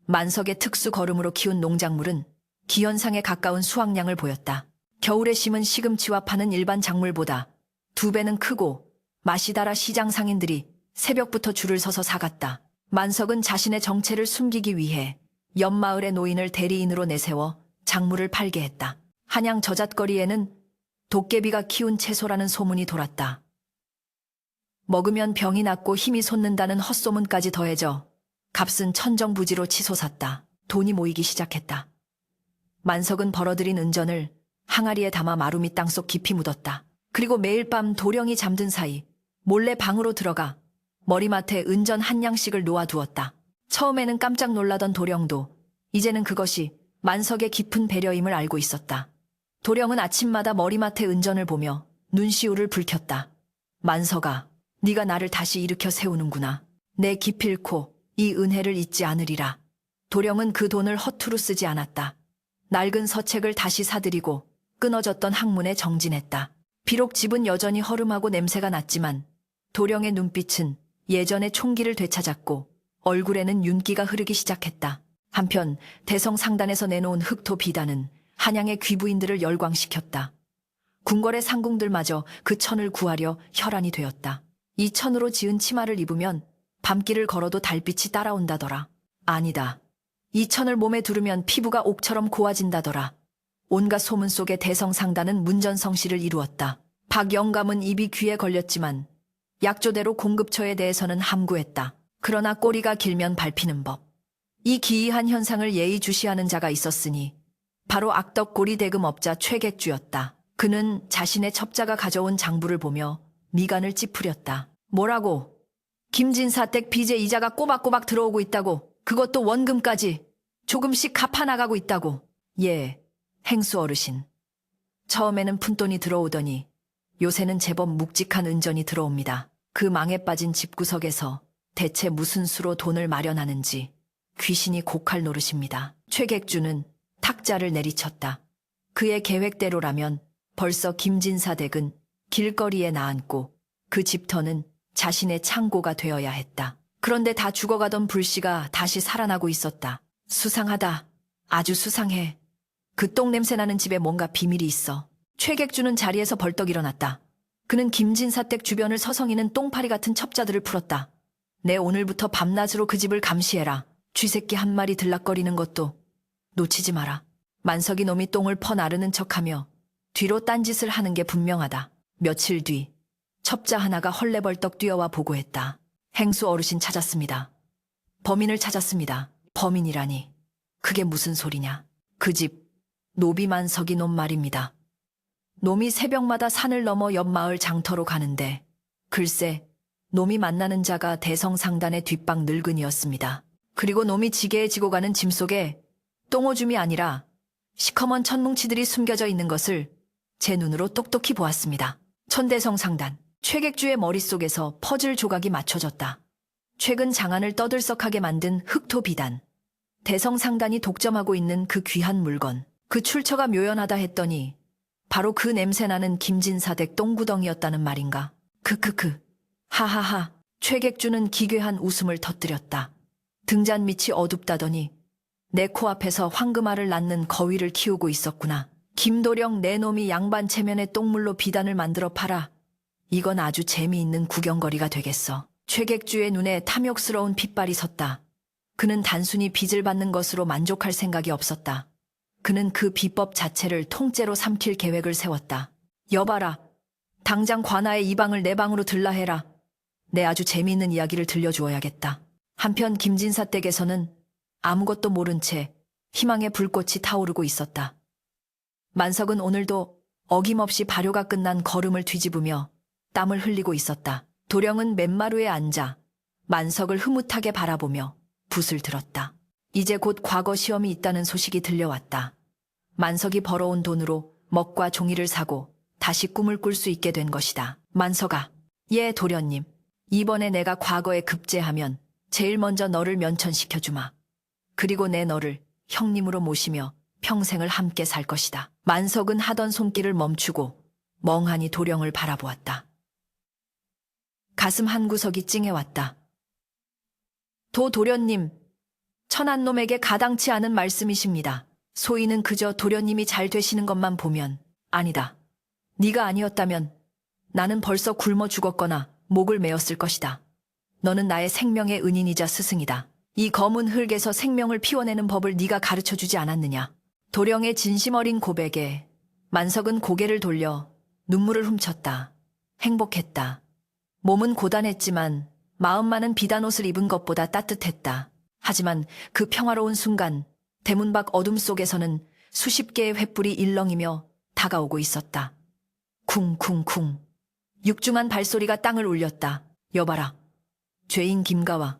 만석의 특수 거름으로 키운 농작물은 기현상에 가까운 수확량을 보였다. 겨울에 심은 시금치와 파는 일반 작물보다 2배는 크고 맛이 달아 시장 상인들이 새벽부터 줄을 서서 사갔다. 만석은 자신의 정체를 숨기기 위해 옆마을의 노인을 대리인으로 내세워 작물을 팔게 했다. 한양 저잣거리에는 도깨비가 키운 채소라는 소문이 돌았다. 먹으면 병이 낫고 힘이 솟는다는 헛소문까지 더해져 값은 천정부지로 치솟았다. 돈이 모이기 시작했다. 만석은 벌어들인 은전을 항아리에 담아 마루밑 땅속 깊이 묻었다. 그리고 매일 밤 도령이 잠든 사이 몰래 방으로 들어가 머리맡에 은전 한 양씩을 놓아두었다. 처음에는 깜짝 놀라던 도령도 이제는 그것이 만석의 깊은 배려임을 알고 있었다. 도령은 아침마다 머리맡에 은전을 보며 눈시울을 붉혔다. 만석아, 네가 나를 다시 일으켜 세우는구나. 내 기필코 이 은혜를 잊지 않으리라. 도령은 그 돈을 허투루 쓰지 않았다. 낡은 서책을 다시 사들이고 끊어졌던 학문에 정진했다. 비록 집은 여전히 허름하고 냄새가 났지만 도령의 눈빛은 예전의 총기를 되찾았고 얼굴에는 윤기가 흐르기 시작했다. 한편 대성상단에서 내놓은 흑토 비단은 한양의 귀부인들을 열광시켰다. 궁궐의 상궁들마저 그 천을 구하려 혈안이 되었다. 이 천으로 지은 치마를 입으면 밤길을 걸어도 달빛이 따라온다더라. 아니다. 이 천을 몸에 두르면 피부가 옥처럼 고와진다더라. 온갖 소문 속에 대성상단은 문전성시를 이루었다. 박영감은 입이 귀에 걸렸지만 약조대로 공급처에 대해서는 함구했다. 그러나 꼬리가 길면 밟히는 법. 이 기이한 현상을 예의주시하는 자가 있었으니 바로 악덕고리 대금업자 최객주였다. 그는 자신의 첩자가 가져온 장부를 보며 미간을 찌푸렸다. 뭐라고? 김진사댁 빚의 이자가 꼬박꼬박 들어오고 있다고. 그것도 원금까지 조금씩 갚아나가고 있다고. 예, 행수 어르신. 처음에는 푼돈이 들어오더니 요새는 제법 묵직한 은전이 들어옵니다. 그 망에 빠진 집구석에서 대체 무슨 수로 돈을 마련하는지 귀신이 곡할 노릇입니다. 최객주는 탁자를 내리쳤다. 그의 계획대로라면 벌써 김진사댁은 길거리에 나앉고 그 집터는 자신의 창고가 되어야 했다. 그런데 다 죽어가던 불씨가 다시 살아나고 있었다. 수상하다. 아주 수상해. 그 똥냄새 나는 집에 뭔가 비밀이 있어. 최객주는 자리에서 벌떡 일어났다. 그는 김진사댁 주변을 서성이는 똥파리 같은 첩자들을 풀었다. 내 오늘부터 밤낮으로 그 집을 감시해라. 쥐새끼 한 마리 들락거리는 것도 놓치지 마라. 만석이 놈이 똥을 퍼나르는 척하며 뒤로 딴짓을 하는 게 분명하다. 며칠 뒤 첩자 하나가 헐레벌떡 뛰어와 보고했다. 행수 어르신 찾았습니다. 범인을 찾았습니다. 범인이라니. 그게 무슨 소리냐. 그 집 노비만석이 놈 말입니다. 놈이 새벽마다 산을 넘어 옆마을 장터로 가는데 글쎄 놈이 만나는 자가 대성상단의 뒷방 늙은이였습니다. 그리고 놈이 지게에 지고 가는 짐 속에 똥오줌이 아니라 시커먼 천뭉치들이 숨겨져 있는 것을 제 눈으로 똑똑히 보았습니다. 천대성상단. 최객주의 머릿속에서 퍼즐 조각이 맞춰졌다. 최근 장안을 떠들썩하게 만든 흑토 비단. 대성상단이 독점하고 있는 그 귀한 물건. 그 출처가 묘연하다 했더니 바로 그 냄새나는 김진사댁 똥구덩이였다는 말인가. 크크크. 하하하. 최객주는 기괴한 웃음을 터뜨렸다. 등잔 밑이 어둡다더니 내 코앞에서 황금알을 낳는 거위를 키우고 있었구나. 김도령 내 놈이 양반 체면에 똥물로 비단을 만들어 팔아. 이건 아주 재미있는 구경거리가 되겠어. 최객주의 눈에 탐욕스러운 핏발이 섰다. 그는 단순히 빚을 받는 것으로 만족할 생각이 없었다. 그는 그 비법 자체를 통째로 삼킬 계획을 세웠다. 여봐라. 당장 관아의 이 방을 내 방으로 들라 해라. 내 아주 재미있는 이야기를 들려주어야겠다. 한편 김진사 댁에서는 아무것도 모른 채 희망의 불꽃이 타오르고 있었다. 만석은 오늘도 어김없이 발효가 끝난 거름을 뒤집으며 땀을 흘리고 있었다. 도령은 맨마루에 앉아 만석을 흐뭇하게 바라보며 붓을 들었다. 이제 곧 과거 시험이 있다는 소식이 들려왔다. 만석이 벌어온 돈으로 먹과 종이를 사고 다시 꿈을 꿀 수 있게 된 것이다. 만석아, 예, 도련님. 이번에 내가 과거에 급제하면 제일 먼저 너를 면천시켜주마. 그리고 내 너를 형님으로 모시며 평생을 함께 살 것이다. 만석은 하던 손길을 멈추고 멍하니 도령을 바라보았다. 가슴 한구석이 찡해왔다. 도련님, 천한 놈에게 가당치 않은 말씀이십니다. 소인은 그저 도련님이 잘 되시는 것만 보면 아니다. 네가 아니었다면 나는 벌써 굶어 죽었거나 목을 메었을 것이다. 너는 나의 생명의 은인이자 스승이다. 이 검은 흙에서 생명을 피워내는 법을 네가 가르쳐주지 않았느냐. 도령의 진심 어린 고백에 만석은 고개를 돌려 눈물을 훔쳤다. 행복했다. 몸은 고단했지만 마음만은 비단 옷을 입은 것보다 따뜻했다. 하지만 그 평화로운 순간 대문 밖 어둠 속에서는 수십 개의 횃불이 일렁이며 다가오고 있었다. 쿵쿵쿵. 육중한 발소리가 땅을 울렸다. 여봐라. 죄인 김가와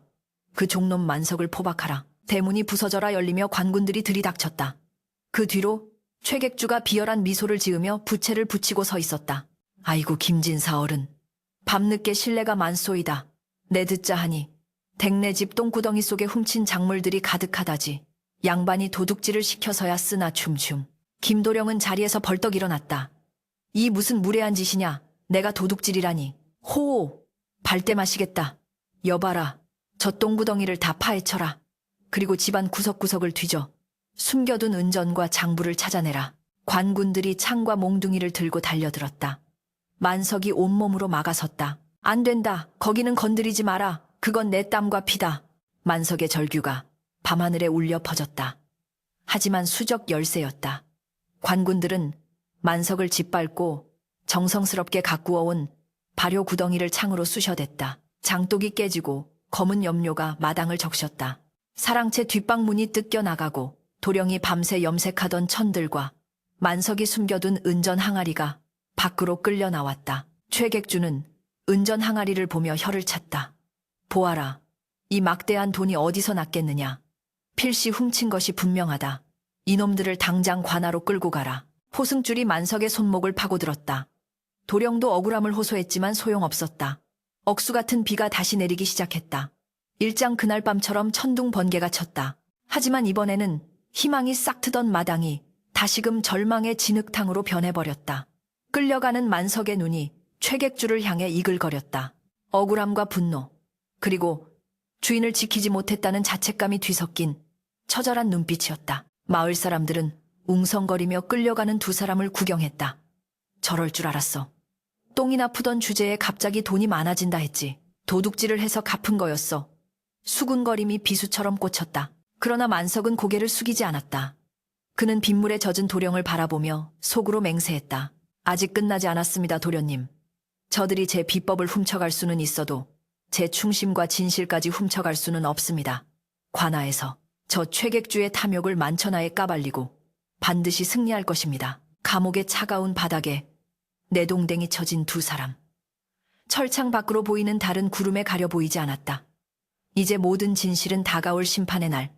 그 종놈 만석을 포박하라. 대문이 부서져라 열리며 관군들이 들이닥쳤다. 그 뒤로 최객주가 비열한 미소를 지으며 부채를 붙이고 서 있었다. 아이고 김진사 어른. 밤늦게 실례가 많소이다. 내 듣자 하니 댁내 집 똥구덩이 속에 훔친 작물들이 가득하다지. 양반이 도둑질을 시켜서야 쓰나 춤춤. 김도령은 자리에서 벌떡 일어났다. 이 무슨 무례한 짓이냐. 내가 도둑질이라니. 호호. 발대 마시겠다. 여봐라. 저 똥구덩이를 다 파헤쳐라. 그리고 집안 구석구석을 뒤져 숨겨둔 은전과 장부를 찾아내라. 관군들이 창과 몽둥이를 들고 달려들었다. 만석이 온몸으로 막아섰다. 안 된다. 거기는 건드리지 마라. 그건 내 땀과 피다. 만석의 절규가 밤하늘에 울려 퍼졌다. 하지만 수적 열세였다. 관군들은 만석을 짓밟고 정성스럽게 가꾸어온 발효 구덩이를 창으로 쑤셔댔다. 장독이 깨지고 검은 염료가 마당을 적셨다. 사랑채 뒷방문이 뜯겨 나가고 도령이 밤새 염색하던 천들과 만석이 숨겨둔 은전 항아리가 밖으로 끌려 나왔다. 최객주는 은전 항아리를 보며 혀를 찼다. 보아라. 이 막대한 돈이 어디서 났겠느냐. 필시 훔친 것이 분명하다. 이놈들을 당장 관하로 끌고 가라. 포승줄이 만석의 손목을 파고들었다. 도령도 억울함을 호소했지만 소용없었다. 억수 같은 비가 다시 내리기 시작했다. 일장 그날 밤처럼 천둥 번개가 쳤다. 하지만 이번에는 희망이 싹트던 마당이 다시금 절망의 진흙탕으로 변해버렸다. 끌려가는 만석의 눈이 최객주를 향해 이글거렸다. 억울함과 분노, 그리고 주인을 지키지 못했다는 자책감이 뒤섞인 처절한 눈빛이었다. 마을 사람들은 웅성거리며 끌려가는 두 사람을 구경했다. 저럴 줄 알았어. 똥이나 푸던 주제에 갑자기 돈이 많아진다 했지. 도둑질을 해서 갚은 거였어. 수군거림이 비수처럼 꽂혔다. 그러나 만석은 고개를 숙이지 않았다. 그는 빗물에 젖은 도령을 바라보며 속으로 맹세했다. 아직 끝나지 않았습니다, 도련님. 저들이 제 비법을 훔쳐갈 수는 있어도 제 충심과 진실까지 훔쳐갈 수는 없습니다. 관아에서 저 최객주의 탐욕을 만천하에 까발리고 반드시 승리할 것입니다. 감옥의 차가운 바닥에 내동댕이 쳐진 두 사람. 철창 밖으로 보이는 달은 구름에 가려 보이지 않았다. 이제 모든 진실은 다가올 심판의 날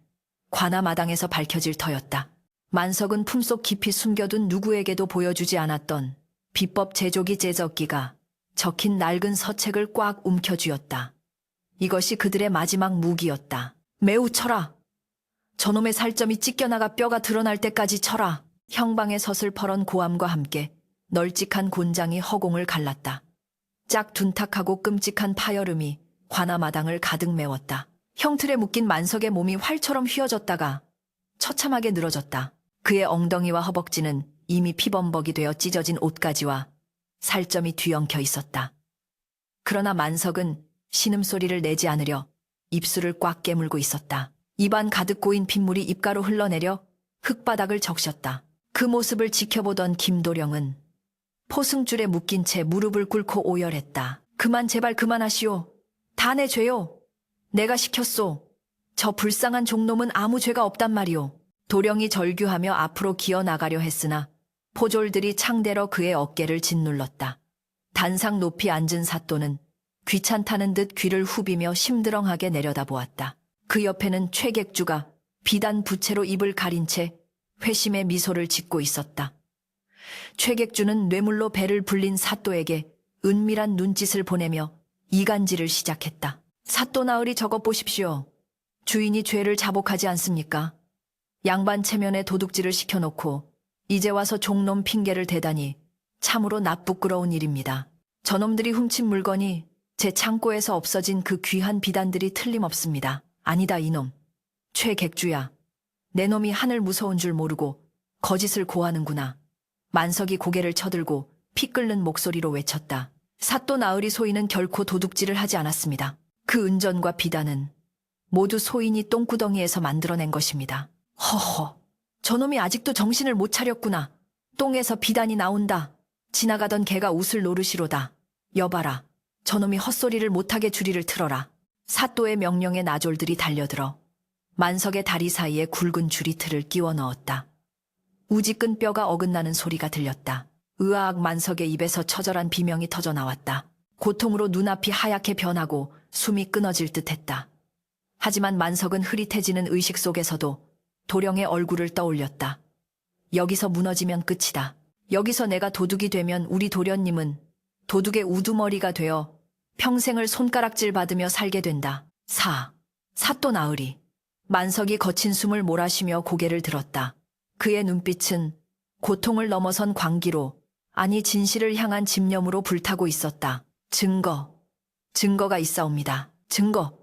관아 마당에서 밝혀질 터였다. 만석은 품속 깊이 숨겨둔 누구에게도 보여주지 않았던 비법 제조기 제적기가 적힌 낡은 서책을 꽉 움켜쥐었다. 이것이 그들의 마지막 무기였다. 매우 쳐라. 저놈의 살점이 찢겨나가 뼈가 드러날 때까지 쳐라. 형방의 서슬퍼런 고함과 함께 널찍한 곤장이 허공을 갈랐다. 짝 둔탁하고 끔찍한 파열음이 관아 마당을 가득 메웠다. 형틀에 묶인 만석의 몸이 활처럼 휘어졌다가 처참하게 늘어졌다. 그의 엉덩이와 허벅지는 이미 피범벅이 되어 찢어진 옷가지와 살점이 뒤엉켜 있었다. 그러나 만석은 신음소리를 내지 않으려 입술을 꽉 깨물고 있었다. 입안 가득 고인 핏물이 입가로 흘러내려 흙바닥을 적셨다. 그 모습을 지켜보던 김도령은 포승줄에 묶인 채 무릎을 꿇고 오열했다. 그만, 제발 그만하시오. 다 내 죄요. 내가 시켰소. 저 불쌍한 종놈은 아무 죄가 없단 말이오. 도령이 절규하며 앞으로 기어 나가려 했으나 포졸들이 창대러 그의 어깨를 짓눌렀다. 단상 높이 앉은 사또는 귀찮다는 듯 귀를 후비며 심드렁하게 내려다보았다. 그 옆에는 최객주가 비단 부채로 입을 가린 채 회심의 미소를 짓고 있었다. 최객주는 뇌물로 배를 불린 사또에게 은밀한 눈짓을 보내며 이간질을 시작했다. 사또 나으리 저것 보십시오. 주인이 죄를 자복하지 않습니까? 양반 체면에 도둑질을 시켜놓고 이제 와서 종놈 핑계를 대다니 참으로 나쁘끄러운 일입니다. 저놈들이 훔친 물건이 제 창고에서 없어진 그 귀한 비단들이 틀림없습니다. 아니다 이놈. 최객주야. 내 놈이 하늘 무서운 줄 모르고 거짓을 고하는구나. 만석이 고개를 쳐들고 피 끓는 목소리로 외쳤다. 사또 나으리 소인은 결코 도둑질을 하지 않았습니다. 그 은전과 비단은 모두 소인이 똥구덩이에서 만들어낸 것입니다. 허허. 저놈이 아직도 정신을 못 차렸구나. 똥에서 비단이 나온다. 지나가던 개가 웃을 노릇이로다. 여봐라. 저놈이 헛소리를 못하게 주리를 틀어라. 사또의 명령에 나졸들이 달려들어 만석의 다리 사이에 굵은 주리틀을 끼워 넣었다. 우지끈 뼈가 어긋나는 소리가 들렸다. 으악 만석의 입에서 처절한 비명이 터져 나왔다. 고통으로 눈앞이 하얗게 변하고 숨이 끊어질 듯했다. 하지만 만석은 흐릿해지는 의식 속에서도 도령의 얼굴을 떠올렸다. 여기서 무너지면 끝이다. 여기서 내가 도둑이 되면 우리 도련님은 도둑의 우두머리가 되어 평생을 손가락질 받으며 살게 된다. 사또 나으리. 만석이 거친 숨을 몰아쉬며 고개를 들었다. 그의 눈빛은 고통을 넘어선 광기로, 아니 진실을 향한 집념으로 불타고 있었다. 증거가 있사옵니다. 증거.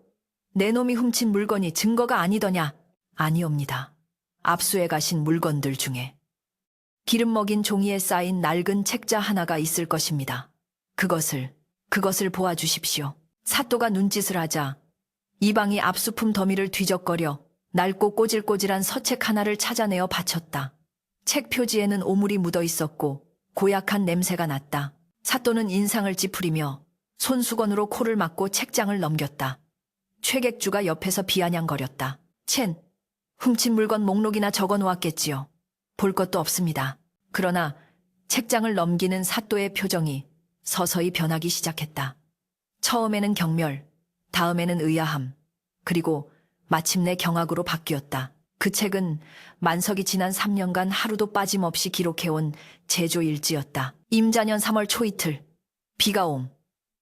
내 놈이 훔친 물건이 증거가 아니더냐? 아니옵니다. 압수해 가신 물건들 중에 기름 먹인 종이에 쌓인 낡은 책자 하나가 있을 것입니다. 그것을 보아주십시오. 사또가 눈짓을 하자 이방이 압수품 더미를 뒤적거려 낡고 꼬질꼬질한 서책 하나를 찾아내어 바쳤다. 책 표지에는 오물이 묻어 있었고 고약한 냄새가 났다. 사또는 인상을 찌푸리며 손수건으로 코를 막고 책장을 넘겼다. 최객주가 옆에서 비아냥거렸다. 훔친 물건 목록이나 적어 놓았겠지요. 볼 것도 없습니다. 그러나 책장을 넘기는 사또의 표정이 서서히 변하기 시작했다. 처음에는 경멸, 다음에는 의아함, 그리고 마침내 경악으로 바뀌었다. 그 책은 만석이 지난 3년간 하루도 빠짐없이 기록해온 제조일지였다. 임자년 3월 초이틀, 비가 옴.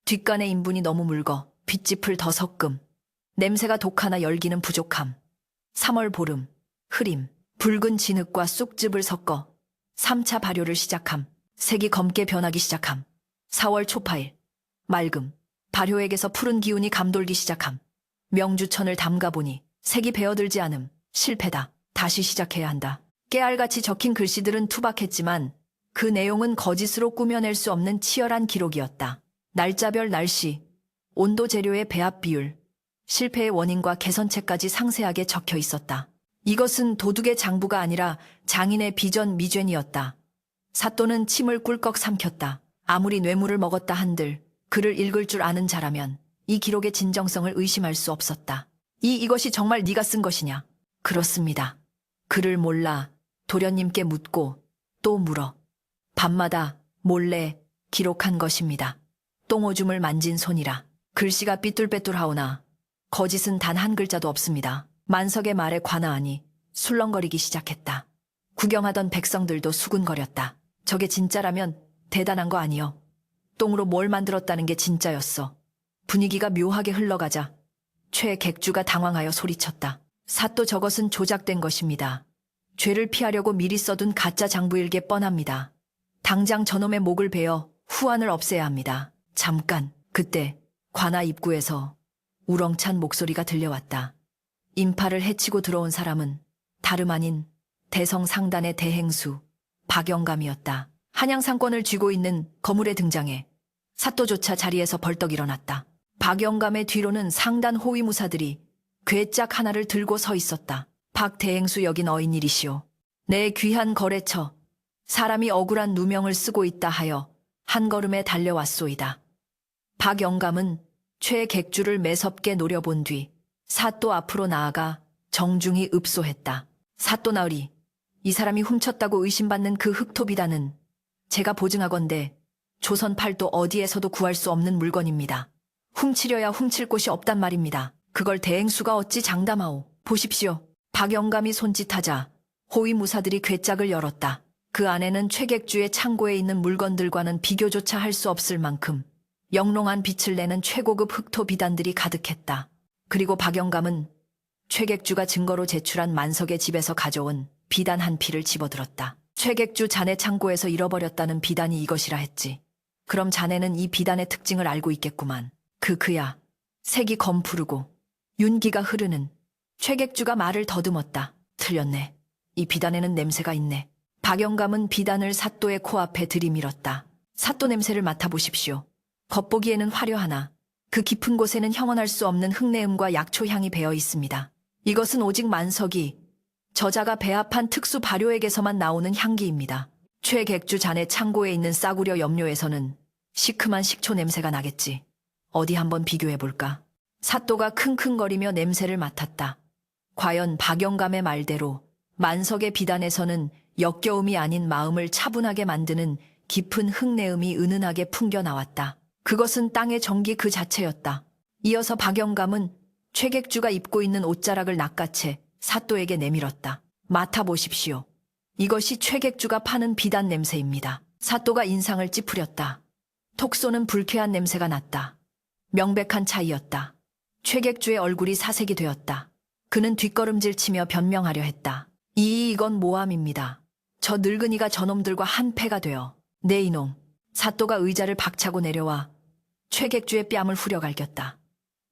뒷간의 인분이 너무 묽어 빗짚을 더 섞음. 냄새가 독하나 열기는 부족함. 3월 보름, 흐림, 붉은 진흙과 쑥즙을 섞어 3차 발효를 시작함. 색이 검게 변하기 시작함. 4월 초파일, 맑음, 발효액에서 푸른 기운이 감돌기 시작함. 명주천을 담가보니 색이 배어들지 않음. 실패다. 다시 시작해야 한다. 깨알같이 적힌 글씨들은 투박했지만 그 내용은 거짓으로 꾸며낼 수 없는 치열한 기록이었다. 날짜별 날씨, 온도 재료의 배합 비율, 실패의 원인과 개선책까지 상세하게 적혀 있었다. 이것은 도둑의 장부가 아니라 장인의 비전 미죄이었다. 사또는 침을 꿀꺽 삼켰다. 아무리 뇌물을 먹었다 한들 글을 읽을 줄 아는 자라면 이 기록의 진정성을 의심할 수 없었다. 이것이 정말 네가 쓴 것이냐? 그렇습니다. 글을 몰라 도련님께 묻고 또 물어 밤마다 몰래 기록한 것입니다. 똥오줌을 만진 손이라. 글씨가 삐뚤빼뚤하오나 거짓은 단 한 글자도 없습니다. 만석의 말에 관아하니 술렁거리기 시작했다. 구경하던 백성들도 수군거렸다. 저게 진짜라면 대단한 거 아니여. 똥으로 뭘 만들었다는 게 진짜였어. 분위기가 묘하게 흘러가자 최객주가 당황하여 소리쳤다. 사또 저것은 조작된 것입니다. 죄를 피하려고 미리 써둔 가짜 장부일 게 뻔합니다. 당장 저놈의 목을 베어 후환을 없애야 합니다. 잠깐, 그때 관아 입구에서 우렁찬 목소리가 들려왔다. 인파를 해치고 들어온 사람은 다름 아닌 대성상단의 대행수 박영감이었다. 한양상권을 쥐고 있는 거물에 등장해 사또조차 자리에서 벌떡 일어났다. 박영감의 뒤로는 상단 호위무사들이 괴짝 하나를 들고 서 있었다. 박 대행수 여긴 어인일이시오. 내 귀한 거래처, 사람이 억울한 누명을 쓰고 있다 하여 한 걸음에 달려왔소이다. 박영감은 최객주를 매섭게 노려본 뒤 사또 앞으로 나아가 정중히 읍소했다. 사또 나으리, 이 사람이 훔쳤다고 의심받는 그 흑토비단은 제가 보증하건대 조선 팔도 어디에서도 구할 수 없는 물건입니다. 훔치려야 훔칠 곳이 없단 말입니다. 그걸 대행수가 어찌 장담하오. 보십시오. 박영감이 손짓하자 호위무사들이 괴짝을 열었다. 그 안에는 최객주의 창고에 있는 물건들과는 비교조차 할 수 없을 만큼 영롱한 빛을 내는 최고급 흑토 비단들이 가득했다. 그리고 박영감은 최객주가 증거로 제출한 만석의 집에서 가져온 비단 한 필을 집어들었다. 최객주 자네 창고에서 잃어버렸다는 비단이 이것이라 했지. 그럼 자네는 이 비단의 특징을 알고 있겠구만. 그야. 색이 검푸르고 윤기가 흐르는. 최객주가 말을 더듬었다. 틀렸네. 이 비단에는 냄새가 있네. 박영감은 비단을 사또의 코앞에 들이밀었다. 사또 냄새를 맡아보십시오. 겉보기에는 화려하나 그 깊은 곳에는 형언할 수 없는 흙내음과 약초향이 배어 있습니다. 이것은 오직 만석이 저자가 배합한 특수 발효액에서만 나오는 향기입니다. 최객주 자네 창고에 있는 싸구려 염료에서는 시큼한 식초 냄새가 나겠지. 어디 한번 비교해볼까? 사또가 킁킁거리며 냄새를 맡았다. 과연 박영감의 말대로 만석의 비단에서는 역겨움이 아닌 마음을 차분하게 만드는 깊은 흙내음이 은은하게 풍겨 나왔다. 그것은 땅의 정기 그 자체였다. 이어서 박영감은 최객주가 입고 있는 옷자락을 낚아채 사또에게 내밀었다. 맡아보십시오. 이것이 최객주가 파는 비단 냄새입니다. 사또가 인상을 찌푸렸다. 톡 쏘는 불쾌한 냄새가 났다. 명백한 차이였다. 최객주의 얼굴이 사색이 되었다. 그는 뒷걸음질 치며 변명하려 했다. 이건 모함입니다. 저 늙은이가 저놈들과 한패가 되어. 네 이놈. 사또가 의자를 박차고 내려와 최객주의 뺨을 후려갈겼다.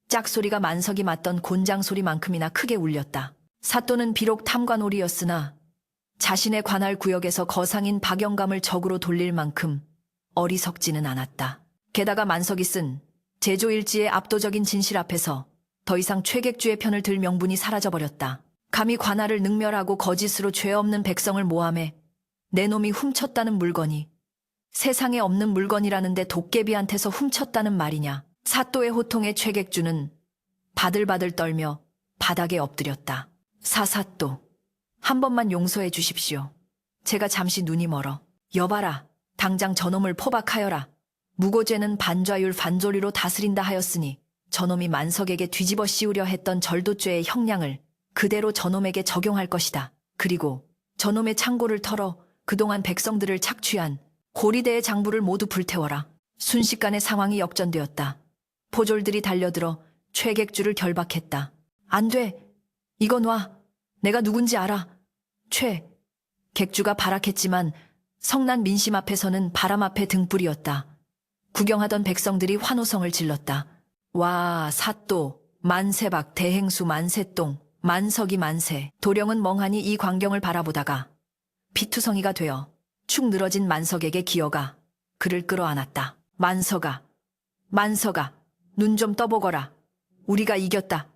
짝소리가 만석이 맞던 곤장 소리만큼이나 크게 울렸다. 사또는 비록 탐관오리였으나 자신의 관할 구역에서 거상인 박영감을 적으로 돌릴 만큼 어리석지는 않았다. 게다가 만석이 쓴 제조일지의 압도적인 진실 앞에서 더 이상 최객주의 편을 들 명분이 사라져버렸다. 감히 관할을 능멸하고 거짓으로 죄 없는 백성을 모함해 내 놈이 훔쳤다는 물건이 세상에 없는 물건이라는데 도깨비한테서 훔쳤다는 말이냐. 사또의 호통에 최객주는 바들바들 떨며 바닥에 엎드렸다. 사사또, 한 번만 용서해 주십시오. 제가 잠시 눈이 멀어. 여봐라, 당장 저놈을 포박하여라. 무고죄는 반좌율 반조리로 다스린다 하였으니 저놈이 만석에게 뒤집어 씌우려 했던 절도죄의 형량을 그대로 저놈에게 적용할 것이다. 그리고 저놈의 창고를 털어 그동안 백성들을 착취한 고리대의 장부를 모두 불태워라. 순식간에 상황이 역전되었다. 포졸들이 달려들어 최객주를 결박했다. 안 돼. 이거 놔. 내가 누군지 알아. 객주가 발악했지만 성난 민심 앞에서는 바람 앞에 등불이었다. 구경하던 백성들이 환호성을 질렀다. 와, 사또, 만세박, 대행수 만세똥, 만석이 만세. 도령은 멍하니 이 광경을 바라보다가 피투성이가 되어 축 늘어진 만석에게 기어가 그를 끌어안았다. 만석아, 눈 좀 떠보거라. 우리가 이겼다.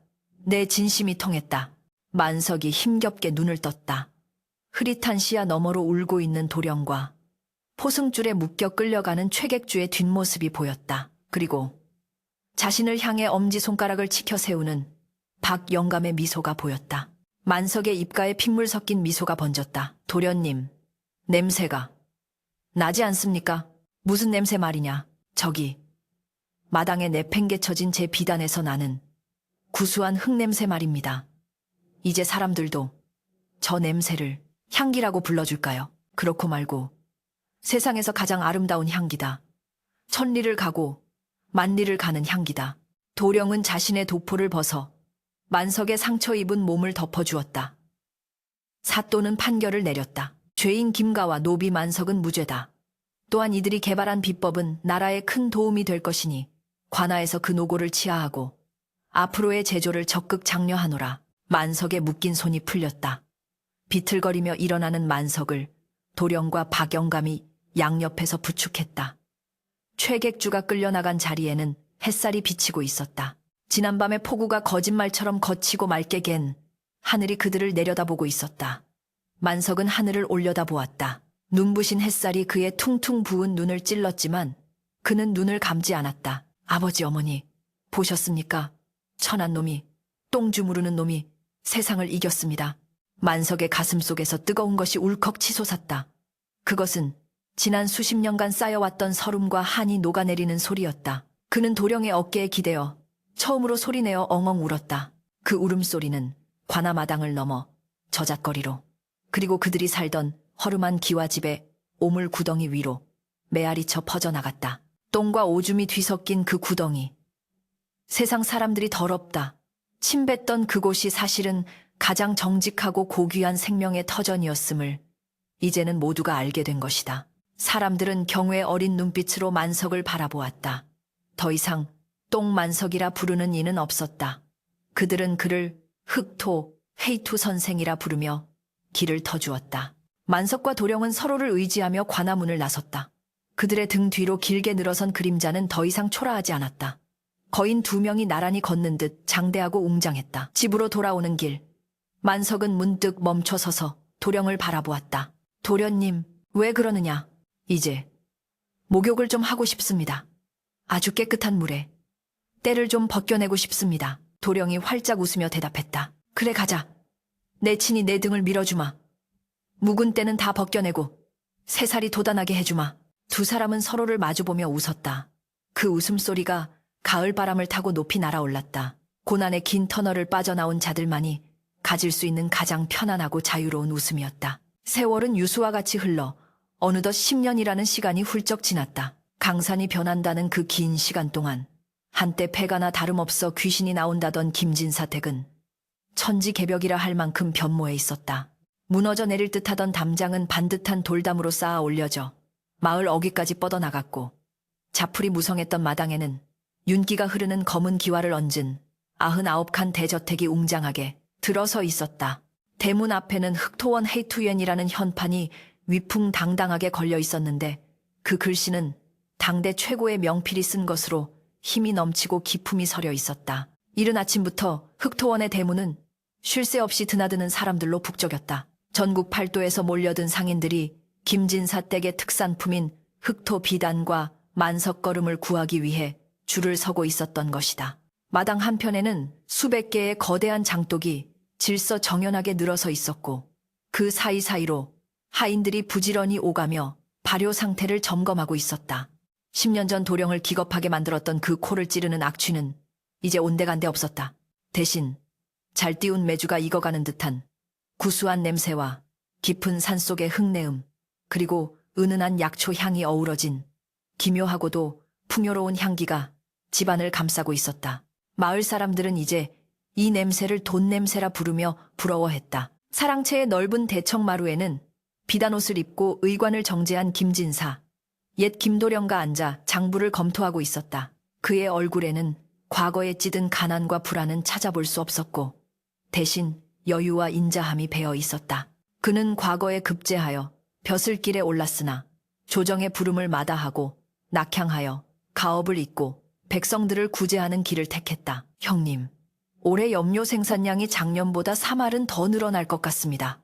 내 진심이 통했다. 만석이 힘겹게 눈을 떴다. 흐릿한 시야 너머로 울고 있는 도령과 포승줄에 묶여 끌려가는 최객주의 뒷모습이 보였다. 그리고 자신을 향해 엄지손가락을 치켜 세우는 박영감의 미소가 보였다. 만석의 입가에 핏물 섞인 미소가 번졌다. 도련님, 냄새가 나지 않습니까? 무슨 냄새 말이냐? 저기 마당에 내팽개쳐진 제 비단에서 나는 구수한 흙냄새 말입니다. 이제 사람들도 저 냄새를 향기라고 불러줄까요? 그렇고 말고 세상에서 가장 아름다운 향기다. 천리를 가고 만리를 가는 향기다. 도령은 자신의 도포를 벗어 만석의 상처 입은 몸을 덮어주었다. 사또는 판결을 내렸다. 죄인 김가와 노비 만석은 무죄다. 또한 이들이 개발한 비법은 나라에 큰 도움이 될 것이니 관아에서 그 노고를 치하하고 앞으로의 제조를 적극 장려하노라. 만석의 묶인 손이 풀렸다. 비틀거리며 일어나는 만석을 도령과 박영감이 양옆에서 부축했다. 최객주가 끌려나간 자리에는 햇살이 비치고 있었다. 지난밤의 폭우가 거짓말처럼 거치고 맑게 갠 하늘이 그들을 내려다보고 있었다. 만석은 하늘을 올려다보았다. 눈부신 햇살이 그의 퉁퉁 부은 눈을 찔렀지만 그는 눈을 감지 않았다. 아버지 어머니, 보셨습니까? 천한 놈이, 똥 주무르는 놈이 세상을 이겼습니다. 만석의 가슴 속에서 뜨거운 것이 울컥 치솟았다. 그것은 지난 수십 년간 쌓여왔던 서름과 한이 녹아내리는 소리였다. 그는 도령의 어깨에 기대어 처음으로 소리내어 엉엉 울었다. 그 울음소리는 관아마당을 넘어 저잣거리로, 그리고 그들이 살던 허름한 기와집에 오물 구덩이 위로 메아리쳐 퍼져나갔다. 똥과 오줌이 뒤섞인 그 구덩이. 세상 사람들이 더럽다. 침뱉던 그곳이 사실은 가장 정직하고 고귀한 생명의 터전이었음을 이제는 모두가 알게 된 것이다. 사람들은 경외 어린 눈빛으로 만석을 바라보았다. 더 이상 똥만석이라 부르는 이는 없었다. 그들은 그를 흑토, 헤이투 선생이라 부르며 길을 터주었다. 만석과 도령은 서로를 의지하며 관아문을 나섰다. 그들의 등 뒤로 길게 늘어선 그림자는 더 이상 초라하지 않았다. 거인 2명이 나란히 걷는 듯 장대하고 웅장했다. 집으로 돌아오는 길. 만석은 문득 멈춰서서 도령을 바라보았다. 도련님, 왜 그러느냐? 이제 목욕을 좀 하고 싶습니다. 아주 깨끗한 물에 때를 좀 벗겨내고 싶습니다. 도령이 활짝 웃으며 대답했다. 그래 가자. 내 친히 내 등을 밀어주마. 묵은 때는 다 벗겨내고 새살이 돋아나게 해주마. 두 사람은 서로를 마주보며 웃었다. 그 웃음소리가 가을 바람을 타고 높이 날아올랐다. 고난의 긴 터널을 빠져나온 자들만이 가질 수 있는 가장 편안하고 자유로운 웃음이었다. 세월은 유수와 같이 흘러 어느덧 10년이라는 시간이 훌쩍 지났다. 강산이 변한다는 그 긴 시간 동안 한때 폐가나 다름없어 귀신이 나온다던 김진사 댁은 천지개벽이라 할 만큼 변모해 있었다. 무너져 내릴 듯하던 담장은 반듯한 돌담으로 쌓아 올려져 마을 어귀까지 뻗어나갔고 자풀이 무성했던 마당에는 윤기가 흐르는 검은 기와를 얹은 99칸 대저택이 웅장하게 들어서 있었다. 대문 앞에는 흑토원 헤이투yen이라는 현판이 위풍당당하게 걸려 있었는데 그 글씨는 당대 최고의 명필이 쓴 것으로 힘이 넘치고 기품이 서려 있었다. 이른 아침부터 흑토원의 대문은 쉴 새 없이 드나드는 사람들로 북적였다. 전국 팔도에서 몰려든 상인들이 김진사 댁의 특산품인 흑토 비단과 만석걸음을 구하기 위해 줄을 서고 있었던 것이다. 마당 한편에는 수백 개의 거대한 장독이 질서정연하게 늘어서 있었고 그 사이사이로 하인들이 부지런히 오가며 발효 상태를 점검하고 있었다. 10년 전 도령을 기겁하게 만들었던 그 코를 찌르는 악취는 이제 온데간데 없었다. 대신 잘 띄운 메주가 익어가는 듯한 구수한 냄새와 깊은 산속의 흙내음 그리고 은은한 약초 향이 어우러진 기묘하고도 풍요로운 향기가 집안을 감싸고 있었다. 마을 사람들은 이제 이 냄새를 돈 냄새라 부르며 부러워했다. 사랑채의 넓은 대청마루에는 비단옷을 입고 의관을 정제한 김진사, 옛 김도령과 앉아 장부를 검토하고 있었다. 그의 얼굴에는 과거에 찌든 가난과 불안은 찾아볼 수 없었고 대신 여유와 인자함이 배어 있었다. 그는 과거에 급제하여 벼슬길에 올랐으나 조정의 부름을 마다하고 낙향하여 가업을 잇고 백성들을 구제하는 길을 택했다. 형님, 올해 염료 생산량이 작년보다 3알은 더 늘어날 것 같습니다.